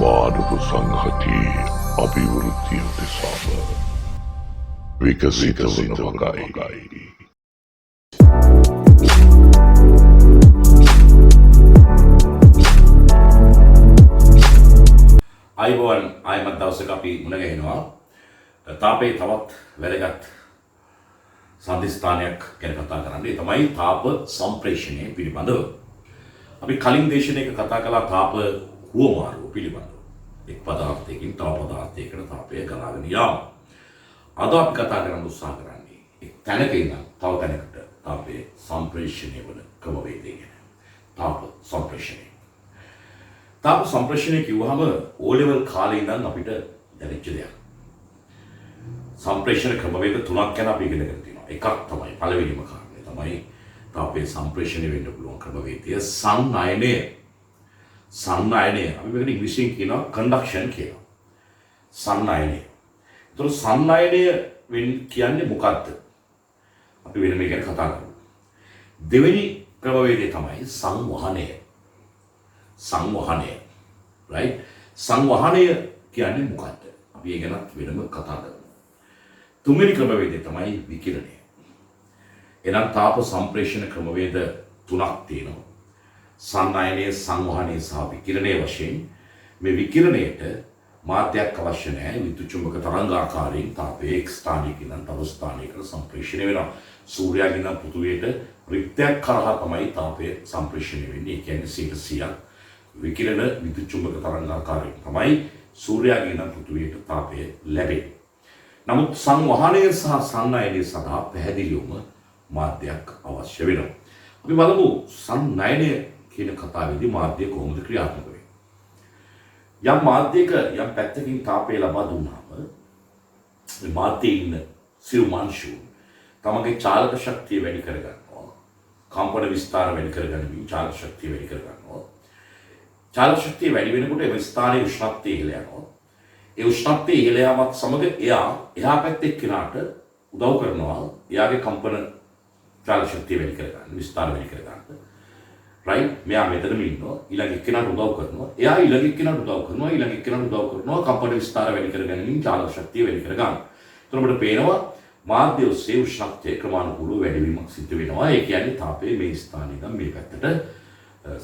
මානව සංහතියේ අභිවෘද්ධිය උදෙසාම විකසිත වන වගයි. අයිබෝන් ආයමත් දවසක අපි මුණ ගැහෙනවා. තාපේ තවත් වැදගත් සම්දිස්ථානයක් ගැන කතා කරන්නේ තමයි තාප සම්ප්‍රේෂණය පිළිබඳව. අපි කලින් දේශනාවක කතා කළා තාප හුවමාරුව පිළිබඳව. එක් පදාර්ථයකින් තව පදාර්ථයකට තාපය ගලාගෙන යාම. අද අපි කතා කරන්න උත්සාහ කරන්නේ එක් තැනක ඉඳන් තව තැනකට තාපයේ සම්ප්‍රේෂණය වන ක්‍රමවේදය ගැන. තාප සම්ප්‍රේෂණය. තාප සම්ප්‍රේෂණය කිව්වහම O level කාලේ ඉඳන් අපිට දැනෙච්ච දෙයක්. සම්ප්‍රේෂණ ක්‍රමවේද තුනක් ගැන අපි ඉගෙනගෙන තියෙනවා. එකක් තමයි පළවෙනිම කාරණය තමයි තාපයේ සම්ප්‍රේෂණය වෙන්න පුළුවන් ක්‍රමවේදය සංනයනය. සංනයනය අපි මේකට ඉංග්‍රීසියෙන් කියනවා කන්ඩක්ෂන් කියලා. සංනයනය. ඒතර සංනයනය කියන්නේ මොකක්ද? අපි වෙන මේක ගැන කතා කරමු. දෙවෙනි ක්‍රමවේදය තමයි සංවහනය. සංවහනය. right? සංවහනය කියන්නේ මොකක්ද? අපි ඒ ගැන වෙනම කතා කරමු. තුන්වෙනි ක්‍රමවේදය තමයි විකිරණය. එනම් තාප සම්ප්‍රේෂණ ක්‍රමවේද තුනක් තියෙනවා. සංනයනය, සංවහනය සහ විකිරණය වශයෙන් මේ විකිරණයට මාධ්‍යයක් අවශ්‍ය නැහැ. විද්‍යුත් චුම්බක තරංගාකාරයෙන් තාපයේ එක් ස්ථානයක ඉඳන් තව ස්ථානයකට සම්ප්‍රේෂණය වෙනවා. සූර්යාගෙන් ඉඳන් පෘථිවියට රික්තයක් කරහා තමයි තාපය සම්ප්‍රේෂණය වෙන්නේ. ඒ කියන්නේ 100% විකිරණ විද්‍යුත් චුම්බක තරංගාකාරයෙන් තමයි සූර්යාගෙන් ඉඳන් පෘථිවියට තාපය ලැබෙන්නේ. නමුත් සංවහනය සහ සංනයනය සඳහා පැහැදිලිවම මාධ්‍යයක් අවශ්‍ය වෙනවා. අපි බලමු සංනයනය කියන කතාවේදී මාධ්‍ය කොහොමද ක්‍රියාත්මක වෙන්නේ. යම් මාධ්‍යයක යම් පැත්තකින් තාපය ලබා දුන්නාම මේ මාධ්‍යයේ ඉන්න සිරු මාංශු තමගේ චාලක ශක්තිය වැඩි කර ගන්නවා. කම්පන විස්තාර වැඩි කර ගනිමින් චාලක ශක්තිය වැඩි කර ගන්නවා. චාලක ශක්තිය වැඩි වෙනකොට ඒ ස්ථානයේ උෂ්ණත්වය ඉහළ යනවා. ඒ උෂ්ණත්වය ඉහළ යාමත් සමග එහා පැත්තේ කෙනාට උදව් කරනවා. එයාගේ කම්පන චාලක ශක්තිය වැඩි කර ගන්න, විස්තාර වැඩි කර ගන්න. right? මෙයා මෙතනම ඉන්නවා. ඊළඟ එක්කෙනාට උදව් කරනවා. එයා ඊළඟ එක්කෙනාට උදව් කරනවා. ඊළඟ එක්කෙනාට උදව් කරනවා. කම්පන විස්තාර වැඩි කර ගැනීමෙන් චාලක ශක්තිය වැඩි කර ගන්න. එතකොට අපිට පේනවා මාධ්‍ය ඔස්සේ උෂ්ණත්වයේ ක්‍රමානුකූලව වැඩිවීමක් සිදු වෙනවා. ඒ කියන්නේ තාපයේ මේ ස්ථානයේ ඉඳන් මේ පැත්තට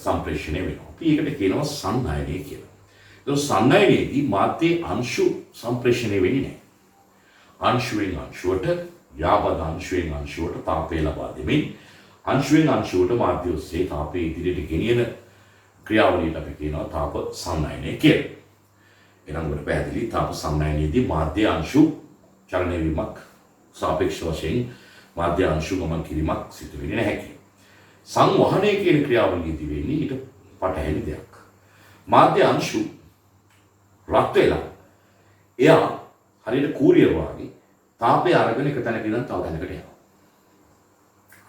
සම්ප්‍රේෂණය වෙනවා. අපි ඒකට කියනවා සංනයනය කියලා. ඒක සංනයනයේදී මාධ්‍යයේ අංශු සම්ප්‍රේෂණය වෙන්නේ නැහැ. අංශුවෙන් අංශුවට යාබද අංශුවෙන් අංශුවට තාපය ලබා දෙමින් අංශුවෙන් අංශුවට මාධ්‍ය ඔස්සේ තාපය ඉදිරියට ගෙනියන ක්‍රියාවලියට අපි කියනවා තාප සංනයනය කියලා. එනම් උඩ පැහැදිලි තාප සංනයනයේදී මාධ්‍ය අංශු චලනය වීමක් සාපේක්ෂ වශයෙන් මාධ්‍ය අංශු ගමන් කිරීමක් සිදු වෙන්නේ නැහැ කියලා. සංවහනය කියන ක්‍රියාවලියේදී වෙන්නේ ඊට පටහැනි දෙයක්. මාධ්‍ය අංශු රත් වෙලා එයා හරියට කූරිය වගේ තාපය අරගෙන එක තැනක ඉඳන් තව තැනකට යනවා.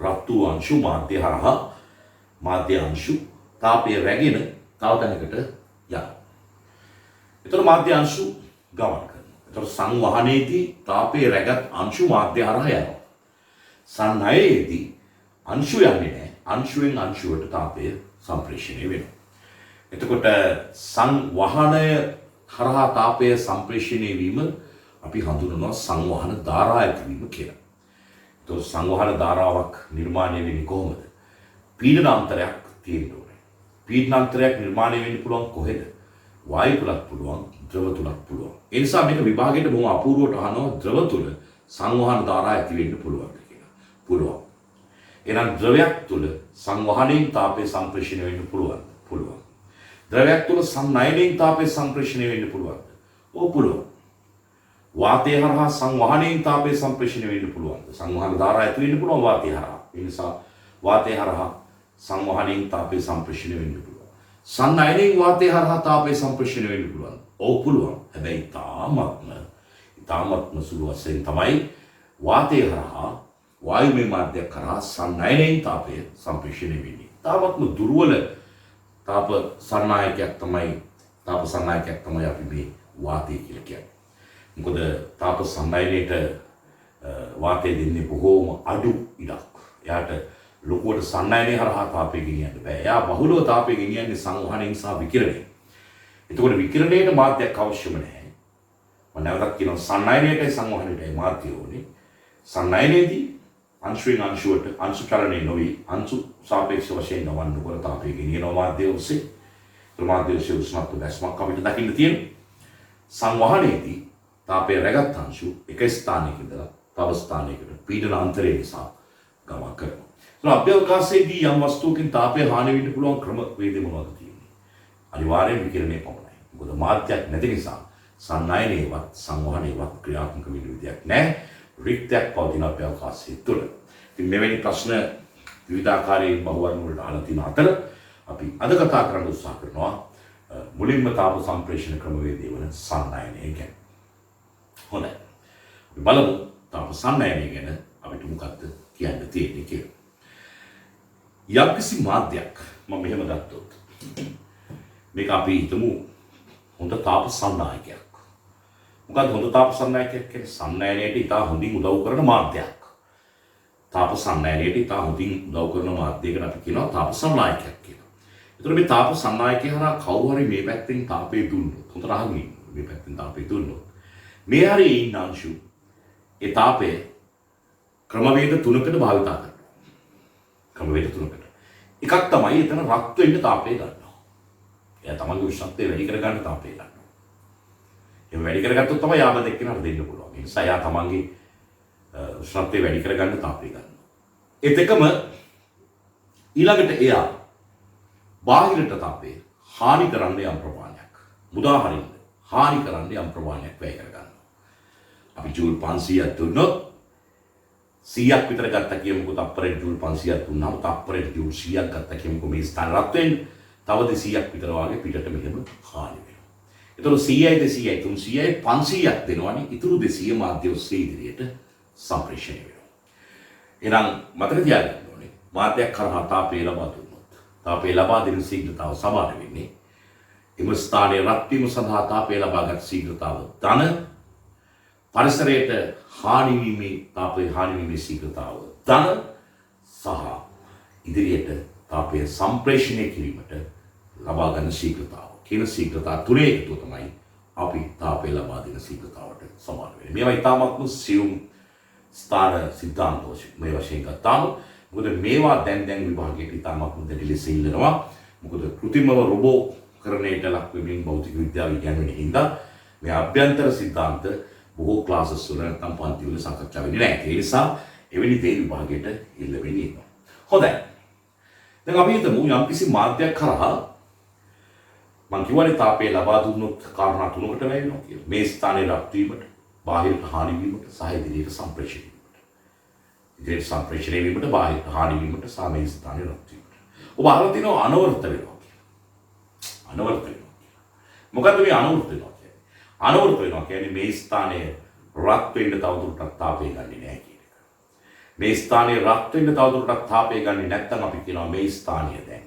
රත් වූ අංශු මාධ්‍ය හරහා මාධ්‍ය අංශු තාපය රැගෙන තව තැනකට යනවා. ඒතර මාධ්‍ය අංශු ගමන් කරනවා. ඒතර සංවහනයේදී තාපය රැගත් අංශු මාධ්‍ය හරහා යනවා. සංනයනයේදී අංශු යන්නේ නැහැ. අංශුවෙන් අංශුවට තාපය සම්ප්‍රේෂණය වෙනවා. එතකොට සංවහනය හරහා තාපය සම්ප්‍රේෂණය වීම අපි හඳුන්වනවා සංවහන ධාරා ඇතිවීම කියලා. එතකොට සංවහන ධාරාවක් නිර්මාණය වෙන්නේ කොහොමද? පීඩනාන්තරයක් තියෙන්න ඕනේ. පීඩනාන්තරයක් නිර්මාණය වෙන්න පුළුවන් කොහෙද? වායු තුලක් පුළුවන්, ද්‍රව තුලක් පුළුවන්. ඒ නිසා මේක විභාගයට බොහොම අපූර්වට අහනවා ද්‍රව තුල සංවහන ධාරා ඇති වෙන්න පුළුවන්ද කියලා. පුළුවන්. එහෙනම් ද්‍රවයක් තුල සංවහනයෙන් තාපය සම්ප්‍රේෂණය වෙන්න පුළුවන්. පුළුවන්. ද්‍රවයක් තුල සංනයනයෙන් තාපය සම්ප්‍රේෂණය වෙන්න පුළුවන්ද? ඔව් පුළුවන්. වාතය හරහා සංවහනයෙන් තාපය සම්ප්‍රේෂණය වෙන්න පුළුවන්ද? සංවහන ධාරා ඇති වෙන්න පුළුවන් වාතය හරහා. ඒ නිසා වාතය හරහා සංවහනයෙන් තාපය සම්ප්‍රේෂණය වෙන්න පුළුවන්. සංනයනයෙන් වාතය හරහා තාපය සම්ප්‍රේෂණය වෙන්න පුළුවන්. ඔව් පුළුවන්. හැබැයි තාමත්ම සුළු වශයෙන් තමයි වාතය හරහා වායුමය මාධ්‍යයක් කරා සංනයනයෙන් තාපය සම්ප්‍රේෂණය වෙන්නේ. තාමත්ම දුර්වල තාප සංනායකයක් තමයි අපි මේ වාතය කියලා කියන්නේ. මොකද තාප සංනයනයේට වාතය දෙන්නේ බොහෝම අඩු ඉඩක්. එයාට ලොකුවට සංනයනය හරහා තාපය ගෙනියන්න බෑ. එයා බහුලව තාපය ගෙනියන්නේ සංවහනයෙන් සහ විකිරණයෙන්. එතකොට විකිරණයට මාධ්‍යයක් අවශ්‍යම නැහැ. මම නැවතත් කියනවා සන්නයනයටයි සංවහනයටයි මාධ්‍ය ඕනේ. සන්නයනයේදී අංශුවෙන් අංශුවට අංශු චලනය නොවි අංශු සාපේක්ෂ වශයෙන් නවන්න නොකර තාපය ගෙනියනවා මාධ්‍ය ඔස්සේ. මාධ්‍ය ඔස්සේ උෂ්ණත්ව දැස්මක් අපිට දකින්න තියෙනවා. සංවහනයේදී තාපය රැගත් අංශු එක ස්ථානයක ඉඳලා තව ස්ථානයකට පීඩන අන්තරය නිසා ගමන් කරනවා. ඒත් අභ්‍යවකාශයේදී යම් වස්තුවකින් තාපය හානි වෙන්න පුළුවන් ක්‍රම වේද මොනවද තියෙන්නේ? අනිවාර්යෙන් විකිරණය පමණයි. මොකද මාධ්‍යයක් නැති නිසා සන්නයනයේවත් සංවහනයේවත් ක්‍රියාත්මක වෙන විදියක් නැහැ. රික්තයක් පවතින අභ්‍යවකාශය තුළ. ඉතින් මෙවැනි ප්‍රශ්න විවිධාකාරයෙන් බහුවර්ණ වලට අහලා තියෙන අතර අපි අද කතා කරන්න උත්සාහ කරනවා මුලින්ම තාප සම්ප්‍රේෂණ ක්‍රමවේදය වන සන්නයනය ගැන. හොඳයි. අපි බලමු තාප සන්නයනය ගැන අපිට මොකක්ද කියන්න තියෙන්නේ කියලා. යම්කිසි මාධ්‍යයක් මම මෙහෙම ගත්තොත් මේක අපි හිතමු හොඳ තාප සන්නායකයක්. මොකද හොඳ තාප සන්නායකයක් කියන්නේ සන්නයනයට ඉතා හොඳින් උදව් කරන මාධ්‍යයක්. තාප සන්නයනයට ඉතා හොඳින් උදව් කරන මාධ්‍යයකට අපි කියනවා තාප සන්නායකයක් කියලා. ඒතර මේ තාප සන්නායකය හරහා කවුරු හරි මේ පැත්තෙන් තාපය දුන්නොත් හොඳට අහගෙන ඉන්න. මේ පැත්තෙන් තාපය දුන්නොත් මේ හරියේ ඉන්න අංශු ඒ තාපය ක්‍රමවේද තුනකට භාවිතා කරනවා. ක්‍රමවේද තුනකට. එකක් තමයි එතන රත් වෙන්න තාපය ගන්නවා. එයා තමන්ගේ උෂ්ණත්වය වැඩි කරගන්න තාපය ගන්නවා. එහෙම වැඩි කරගත්තොත් තමයි යාම දෙකේනට දෙන්න පුළුවන්. ඒ නිසා එයා තමන්ගේ උෂ්ණත්වය වැඩි කරගන්න තාපය ගන්නවා. ඒ දෙකම ඊළඟට එයා බාහිරට තාපය හානි කරන්න යම් ප්‍රමාණයක් මුදා හරින්න හානි කරන්න යම් ප්‍රමාණයක් වැය කරගන්නවා. අපි ජූල් 500ක් දුන්නොත් 100ක් විතර ගත්තා කියමුකෝ තප්පරයට ජූල් 500ක් දුන්නාම තප්පරයට ජූල් 100ක් ගත්තා කියමුකෝ මේ ස්ථාන රත් වෙන්න තව 200ක් විතර වාගේ පිටට මෙහෙම හානි වෙනවා. ඒතකොට 100යි 200යි 300යි 500ක් දෙනවනේ ඉතුරු 200 මාධ්‍ය ඔස්සේ ඉදිරියට සම්ප්‍රේෂණය වෙනවා. එහෙනම් මතක තියාගන්න ඕනේ මාධ්‍යයක් කරා තාපය ලබා දුන්නොත් තාපය ලබා දෙන ශීඝ්‍රතාව සමාන වෙන්නේ එම ස්ථානයේ රත් වීම සඳහා තාපය ලබාගත් ශීඝ්‍රතාව ධන පරිසරයට හානි වීමේ තාපය හානි වීමේ ශීඝ්‍රතාව ධන සහ ඉදිරියට තාපය සම්ප්‍රේෂණය කිරීමට ලබා ගන්න ශීඝ්‍රතාව කියන ශීඝ්‍රතා තුනේ එකතුව තමයි අපි තාපය ලබා දෙන ශීඝ්‍රතාවට සමාන වෙන්නේ. මේවා ඉතාමත්ම සියුම් ස්ථාන සිද්ධාන්ත මේ වශයෙන් ගත්තාම මොකද මේවා දැන් විභාගයට ඉතාමත්ම දැඩි ලෙස ඉල්ලනවා. මොකද කෘත්‍රිමව රොබෝ කරණයට ලක් වෙමින් භෞතික විද්‍යාව ඉගෙනගෙන හින්දා මේ අභ්‍යන්තර සිද්ධාන්ත බොහෝ ක්ලාසස් වල නැත්නම් පන්ති වල සාකච්ඡා වෙන්නේ නැහැ. ඒ නිසා එවැනි දේ විභාගයට ඉල්ල වෙන්නේ ඉන්නවා. හොඳයි. දැන් අපි හිතමු යම්කිසි මාධ්‍යයක් කරා මං කියවනේ තාපය ලබා දුන්නොත් කාරණා තුනකට වැයෙනවා කියලා. මේ ස්ථානයේ රත් වීමට, බාහිරට හානි වීමට සහ ඉදිරියට සම්ප්‍රේෂණය වීමට. ඉදිරියට සම්ප්‍රේෂණය වීමට, බාහිරට හානි වීමට සහ මේ ස්ථානයේ රත් වීමට. ඔබ අහලා තියෙනවා අනවර්ත වෙනවා කියලා. අනවර්ත වෙනවා කියලා. මොකද්ද මේ අනවර්ත වෙනවා කියන්නේ? අනවර්ත වෙනවා කියන්නේ මේ ස්ථානයේ රත් වෙන්න තවදුරටත් තාපය ගන්නෙ නැහැ කියන එක. මේ ස්ථානයේ රත් වෙන්න තවදුරටත් තාපය ගන්නෙ නැත්නම් අපි කියනවා මේ ස්ථානය දැන්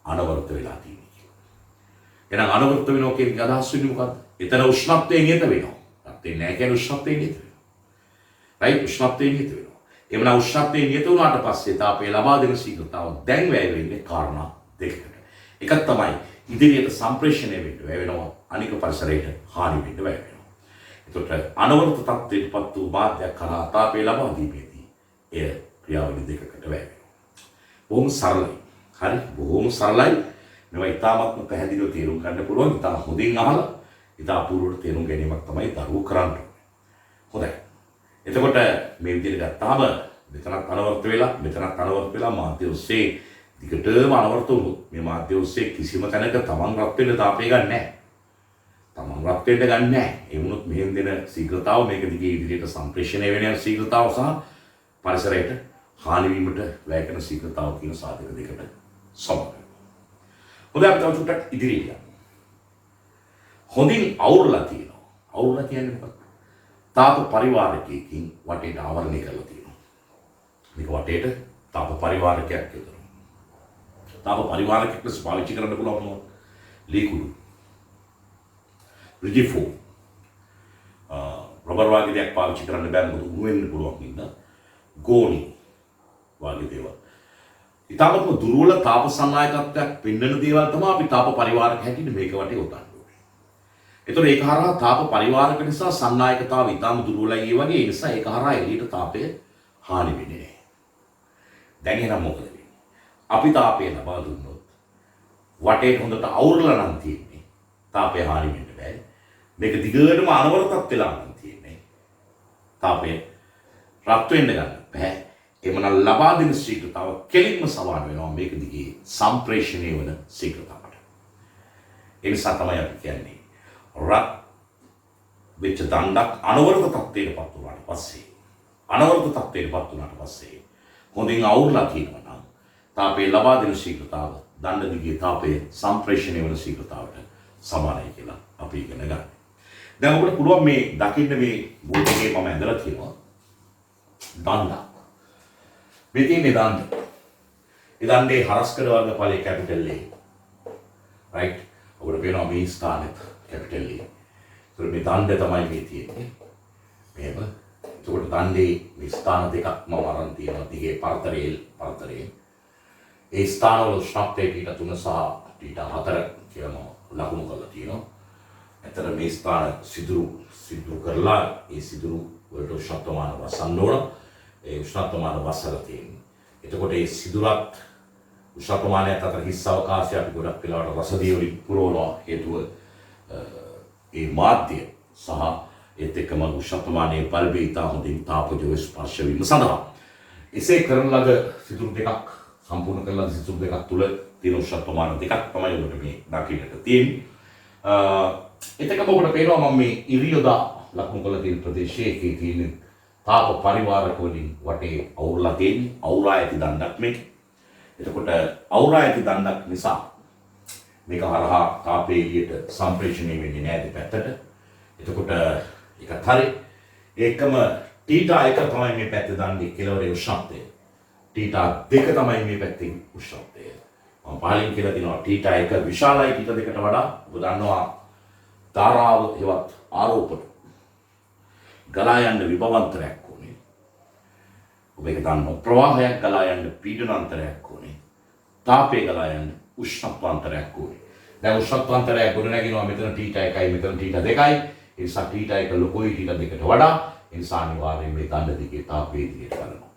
අනවර්ත වෙලා තියෙනවා. එහෙනම් අනවර්ත වෙනවා කියන එක අදහස් වෙන්නේ මොකද්ද? එතන උෂ්ණත්වය නියත වෙනවා. රත් වෙන්නේ නැහැ කියන්නේ උෂ්ණත්වය නියත වෙනවා. රයිට් උෂ්ණත්වය නියත වෙනවා. එමනම් උෂ්ණත්වය නියත වුණාට පස්සේ තාපය ලබා දෙන ශීඝ්‍රතාව දැන් වැය වෙන්නේ කාරණා දෙකකට. එකක් තමයි ඉදිරියට සම්ප්‍රේෂණය වෙන්න වැය වෙනවා. අනික පරිසරයට හානි වෙන්න වැය වෙනවා. එතකොට අනවර්ත තත්ත්වයටපත් වූ මාධ්‍යයක් කරා තාපය ලබා දීමේදී එය ක්‍රියාවලිය දෙකකට වැය වෙනවා. බොහොම සරලයි. හරි බොහොම සරලයි. මේවා ඉතාමත්ම පැහැදිලිව තේරුම් ගන්න පුළුවන්. ඉතා හොඳින් අහලා ඉතා අපූර්වට තේරුම් ගැනීමක් තමයි දරුවෝ කරන්නේ. හොඳයි. එතකොට මේ විදිහට ගත්තාම මෙතනත් අනවර්ත වෙලා මාධ්‍ය ඔස්සේ දිගටම අනවර්ත වුණොත් මේ මාධ්‍ය ඔස්සේ කිසිම තැනක තමන් රත් වෙන්න තාපය ගන්න නැහැ. තමන් රත් වෙන්න ගන්න නැහැ. ඒ වුණොත් මෙහෙන් දෙන ශීඝ්‍රතාව මේක දිගේ ඉදිරියට සම්ප්‍රේෂණය වෙන ශීඝ්‍රතාව සහ පරිසරයට හානි වීමට වැය කරන ශීඝ්‍රතාව කියන සාධක දෙකට සමානයි. හොඳයි අපි තව චුට්ටක් ඉදිරියට යමු. හොඳින් අවුරලා තියෙනවා. අවුරලා කියන්නේ මොකක්ද? තාප පරිවාරකයකින් වටේට ආවරණය කරලා තියෙනවා. මේක වටේට තාප පරිවාරකයක් යොදනවා. තාප පරිවාරකයක් ලෙස පාවිච්චි කරන්න පුළුවන් මොනවද? ලීකුඩු. රිජිෆෝ. රබර් වගේ දෙයක් පාවිච්චි කරන්න බෑ මොකද උණු වෙන්න පුළුවන් ඉන්න. ගෝණි වගේ දේවල්. ඉතාමත්ම දුර්වල තාප සන්නායකත්වයක් පෙන්වන දේවල් තමයි අපි තාප පරිවාරක හැටියට මේක වටේ උතන්නේ. ඒතර ඒක හරහා තාප පරිවාරක නිසා සන්නායකතාව ඉතාම දුර්වලයි. ඒ වගේ ඒ නිසා ඒක හරහා එළියට තාපය හානි වෙන්නේ නැහැ. දැන් එහෙනම් මොකද වෙන්නේ? අපි තාපය ලබා දුන්නොත් වටේට හොඳට අවුරලා නම් තියෙන්නේ. තාපය හානි වෙන්න බෑ. මේක දිගටම අනවරතත් වෙලා නම් තියෙන්නේ. තාපය රත් වෙන්න ගන්න බෑ. එමනම් ලබා දෙන ශීඝ්‍රතාව කෙලින්ම සමාන වෙනවා මේක දිගේ සම්ප්‍රේෂණය වන ශීඝ්‍රතාවට. ඒ නිසා තමයි අපි කියන්නේ රත් වෙච්ච දණ්ඩක් අනවරත තත්ත්වයටපත් වුණාට පස්සේ හොඳින් අවුරලා තියෙනවා නම් තාපයේ ලබා දෙන ශීඝ්‍රතාව දණ්ඩ දිගේ තාපයේ සම්ප්‍රේෂණය වන ශීඝ්‍රතාවට සමානයි කියලා අපි ඉගෙන ගන්න. දැන් ඔබට පුළුවන් මේ දකින්න මේ බෝඩ් එකේ මම ඇඳලා තියෙනවා දණ්ඩක්. මේ තියෙන්නේ දණ්ඩ. ඒ දණ්ඩේ හරස්කඩ වර්ග ඵලයේ කැපිටල් A. රයිට්. ඔබට පේනවා මේ ස්ථානෙත් කැපිටල් A. ඒතර මේ දණ්ඩ තමයි මේ තියෙන්නේ. මෙහෙම. ඒකට දණ්ඩේ මේ ස්ථාන දෙකක් මම අරන් තියෙනවා දිගේ පරතරයේ. ඒ ස්ථානවල උෂ්ණත්වය T3 සහ T4 කියලා මම ලකුණු කරලා තියෙනවා. එතන මේ ස්ථාන සිදුරු කරලා ඒ සිදුරු වලට උෂ්ණත්වමාන වසන්න ඕන. ඒ උෂ්ණත්වමාන වසලා තියෙනවා. එතකොට ඒ සිදුරත් උෂ්ණත්වමානයත් අතර හිස් අවකාශය අපි ගොඩක් වෙලාවට රසදිය වලින් පුරවනවා හේතුව ඒ මාධ්‍ය සහ ඒත් එක්කම උෂ්ණත්වමානයේ පරිබේ ඉතා හොඳින් තාපජව ස්පර්ශ වීම සඳහා එසේ කරන ලද සිදුරු දෙකක් සම්පූර්ණ කරන සිදුරු දෙකක් තුල තියෙන උෂ්ණත්වමාන දෙකක් තමයි ඔබට මේ දකින්නට තියෙන්නේ. එතකම ඔබට පේනවා මම මේ ඉරියොදා ලකුණු කරලා තියෙන ප්‍රදේශයේ එකේ තියෙන තාප පරිවාරක වලින් වටේ අවුරලා තියෙන්නේ අවුරා ඇති දණ්ඩක් මේක. එතකොට අවුරා ඇති දණ්ඩක් නිසා මේක හරහා තාපයේ එළියට සම්ප්‍රේෂණය වෙන්නේ නැහැ දෙපැත්තට. එතකොට ඒකත් හරි. ඒකම θ1 තමයි මේ පැත්තේ දණ්ඩේ කෙලවරේ උෂ්ණත්වය. θ2 තමයි මේ පැත්තේ උෂ්ණත්වය. මම පහලින් කියලා දිනවා θ1 විශාලයි θ2ට වඩා. ඔබ දන්නවා ධාරාව හෙවත් ආරෝපණ ගලා යන්න විභවාන්තරයක් ඕනේ. ඔබ ඒක දන්නවා ප්‍රවාහයක් ගලා යන්න පීඩනාන්තරයක් ඕනේ. තාපය ගලා යන්න උෂ්ණත්වාන්තරයක් ඕනේ. දැන් උෂ්ණත්වාන්තරය ගොඩ නැගිනවා මෙතන θ1යි මෙතන θ2යි. ඒ නිසා θ1 ලොකුයි θ2ට වඩා. ඒ නිසා අනිවාර්යයෙන් මේ දණ්ඩ දිගේ තාපය දිගට ගලනවා.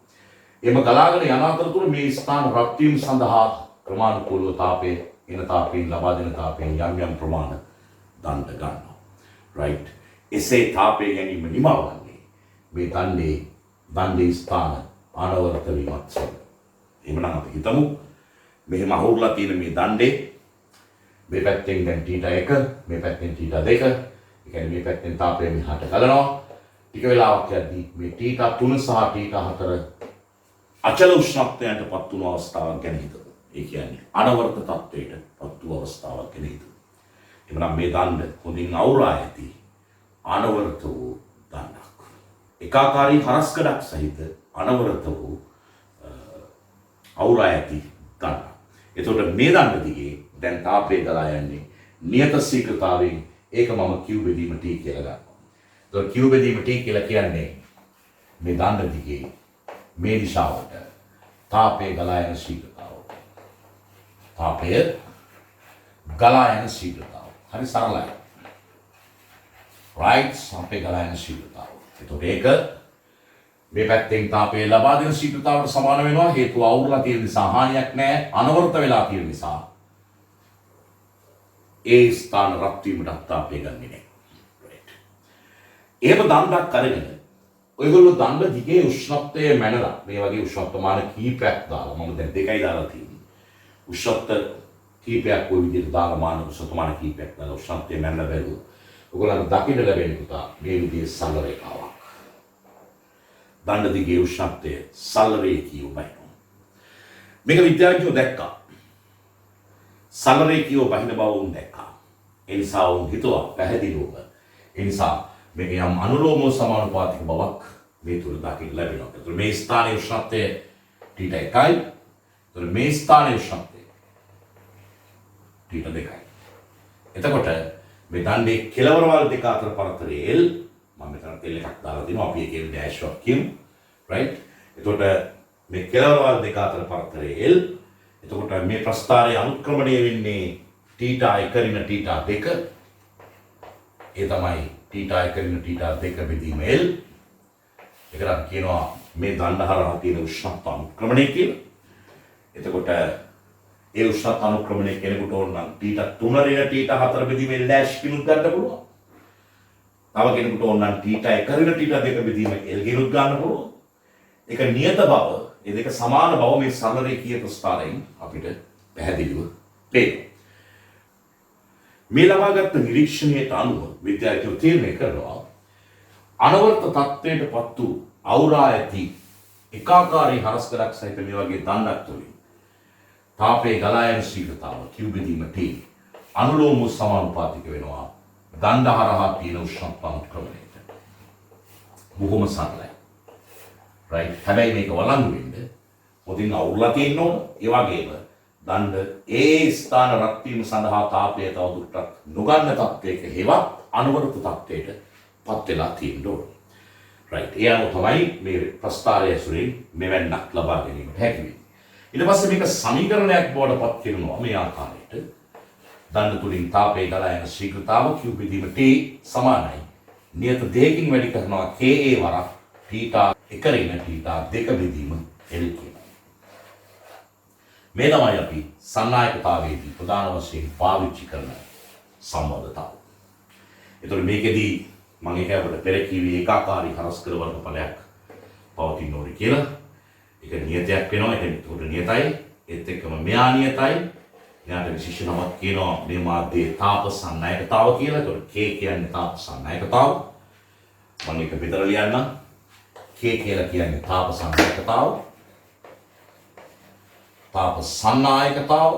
එම ගලාගෙන යන අතරතුර මේ ස්ථාන රත් වීම සඳහා ක්‍රමානුකූලව තාපය එන තාපයෙන් ලබා දෙන තාපයෙන් යම් ප්‍රමාණ දණ්ඩ ගන්නවා. රයිට්. එසේ තාපය ගැනීම නිමවන්නේ මේ දණ්ඩේ ස්ථාන අනවරත වීමත් සමග. එහෙමනම් අපි හිතමු මෙහෙම අහුරලා තියෙන මේ දණ්ඩේ මේ පැත්තෙන් දැන් θ1 මේ පැත්තෙන් θ2 ඒ කියන්නේ මේ පැත්තෙන් තාපය මෙහාට ගලනවා. ටික වෙලාවක් යද්දී මේ θ3 සහ θ4 අචල උෂ්ණත්වයන්ට පත් වුණු අවස්ථාවක් ගැන හිතමු. ඒ කියන්නේ අනවරත තත්වයට පත් වූ අවස්ථාවක් ගැන හිතමු. එමනම් මේ දණ්ඩ හොඳින් අවුරා ඇති අනවරත වූ දණ්ඩක්. එකාකාරී හරස්කඩක් සහිත අනවරත වූ අවුරා ඇති දණ්ඩක්. එතකොට මේ දණ්ඩ දිගේ දැන් තාපය ගලා යන්නේ නියත ශීඝ්‍රතාවයෙන් ඒක මම Q බෙදීම T කියලා ගන්නවා. එතකොට Q බෙදීම T කියලා කියන්නේ මේ දණ්ඩ දිගේ මේ දිශාවට තාපය ගලා යන ශීඝ්‍රතාව. තාපය ගලා යන ශීඝ්‍රතාව. හරි සරලයි. right තාපය ගලා යන ශීඝ්‍රතාව. එතකොට ඒක මේ පැත්තෙන් තාපය ලබා දෙන ශීඝ්‍රතාවට සමාන වෙනවා. හේතුව අවුරලා තියෙන නිසා හානියක් නැහැ. අනවරත වෙලා තියෙන නිසා ඒ ස්ථාන රත් වීමට තාපය ගන්නේ නැහැ. right. එහෙම දණ්ඩක් අරගෙන ඔයගොල්ලෝ දණ්ඩ දිගේ උෂ්ණත්වය මැනලා මේ වගේ උෂ්ණත්වමාන කීපයක් දාලා මම දැන් දෙකයි දාලා තියෙන්නේ. උෂ්ණත්ව කීපයක් ওই විදිහට දාලා මාන උෂ්ණත්වමාන කීපයක් දාලා උෂ්ණත්වය මැනලා බැලුවොත් ඔයගොල්ලන්ට දකින්න ලැබෙන පුතා මේ විදිහේ සරල රේඛාවක්. දණ්ඩ දිගේ උෂ්ණත්වය සරල රේඛීයව බහිනවා. මේක විද්‍යාඥයෝ දැක්කා. සරල රේඛීයව බහින බව උන් දැක්කා. ඒ නිසා උන් හිතුවා පැහැදිලිවම ඒ නිසා මේක යම් අනුලෝම සමානුපාතික බවක් මේ තුල දකින්න ලැබෙනවා. ඒතර මේ ස්ථානයේ උෂ්ණත්වය θ1යි. ඒතර මේ ස්ථානයේ උෂ්ණත්වය θ2යි. එතකොට මේ දණ්ඩේ කෙළවරවල් දෙක අතර පරතරය L මම මෙතන තෙල් එකක් දාලා දිනවා අපි ඒකේ ඩෑෂ් එකක් කියමු. right. එතකොට මේ කෙළවරවල් දෙක අතර පරතරය L. එතකොට මේ ප්‍රස්ථාරය අනුක්‍රමණය වෙන්නේ θ1 ඍණ θ2 ඒ තමයි තීටා 1 ඍණ තීටා 2 බෙදීම L. ඒකට අපි කියනවා මේ දණ්ඩ හරහා තියෙන උෂ්ණත්ව අනුක්‍රමණය කියලා. එතකොට ඒ උෂ්ණත්ව අනුක්‍රමණය කෙනෙකුට ඕන නම් තීටා 3 ඍණ තීටා 4 බෙදීම L ඩෑෂ් කිනුත් ගන්න පුළුවන්. තව කෙනෙකුට ඕන නම් තීටා 1 ඍණ තීටා 2 බෙදීම L කිනුත් ගන්න පුළුවන්. ඒක නියත බව, ඒ දෙක සමාන බව මේ සරල රේඛීය ප්‍රස්ථාරයෙන් අපිට පැහැදිලිව පේනවා. මේ ලබාගත් නිරීක්ෂණයට අනුව විද්‍යාඥයෝ තීරණය කරනවා අනවර්ත තත්ත්වයට පත් වූ අවුරා ඇති එකාකාරී හරස්කඩක් සහිත මේ වගේ දණ්ඩක් තුළින් තාපයේ ගලා යන ශීඝ්‍රතාව Q බෙදීම T අනුලෝම සමානුපාතික වෙනවා දණ්ඩ හරහා තියෙන උෂ්ණත්ව අනුක්‍රමණයට. බොහොම සරලයි. right? හැබැයි මේක වළංගු වෙන්න පොදින් අවුල්ලා තියෙන්න ඕන. ඒ වගේම දණ්ඩ ඒ ස්ථාන රත් වීම සඳහා තාපය තවදුරටත් නොගන්න තත්ත්වයක හේවත් අනුවර්ත තත්ත්වයට පත් වෙලා තියෙන්න ඕන. right? ඒ අනුව තමයි මේ ප්‍රස්ථාරය ඇසුරින් මෙවැන්නක් ලබා ගැනීමට හැකි වෙන්නේ. ඊට පස්සේ මේක සමීකරණයක් බවට පත් කරනවා මේ ආකාරයට. දණ්ඩ තුලින් තාපයේ ගලා යන ශීඝ්‍රතාව Q බෙදීම T සමානයි. නියත දෙකකින් වැඩි කරනවා KA වරක් තීටා 1 ඍණ තීටා 2 බෙදීම L කියනවා. මේ තමයි අපි සන්නායකතාවයේදී ප්‍රධාන වශයෙන් පාවිච්චි කරන සම්බන්ධතාව. ඒතකොට මේකෙදී මම ඒක අපිට පෙර කිව්වේ ඒකාකාරී හරස්කර වර්ගඵලයක් පවතින ඕනේ කියලා. ඒක නියතයක් වෙනවා. ඒක උඩ නියතයි. ඒත් එක්කම මෙයා නියතයි. යාට විශේෂ නමක් කියනවා මේ මාධ්‍යයේ තාප සන්නායකතාව කියලා. ඒතකොට K කියන්නේ තාප සන්නායකතාව. මම ඒක විතර ලියන්නම්. K කියලා කියන්නේ තාප සන්නායකතාව. තාප සන්නායකතාව.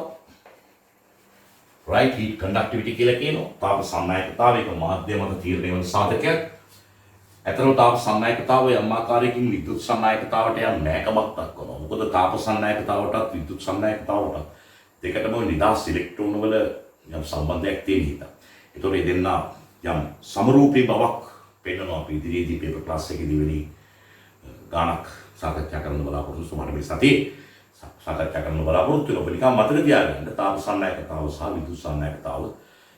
right, heat conductivity කියලා කියනවා. තාප සන්නායකතාව එක මාධ්‍ය මත තීරණය වන සාධකයක්. ඇත්තටම තාප සන්නායකතාව යම් ආකාරයකින් විද්‍යුත් සන්නායකතාවට යම් නෑකමක් දක්වනවා. මොකද තාප සන්නායකතාවටත් විද්‍යුත් සන්නායකතාවටත් දෙකටම නිදහස් ඉලෙක්ට්‍රෝන වල යම් සම්බන්ධයක් තියෙන හින්දා. ඒතකොට මේ දෙන්න යම් සමරූපී බවක් පෙන්වනවා. අපි ඉදිරියේදී පේපර් ක්ලාස් එකේදී වෙනි ගානක් සාකච්ඡා කරන්න බලාපොරොත්තු සමහර මේ සතියේ සාකච්ඡා කරන්න බලාපොරොත්තු වෙන ඔබ නිකන් මතක තියාගන්න තාප සන්නායකතාව සහ විද්‍යුත් සන්නායකතාව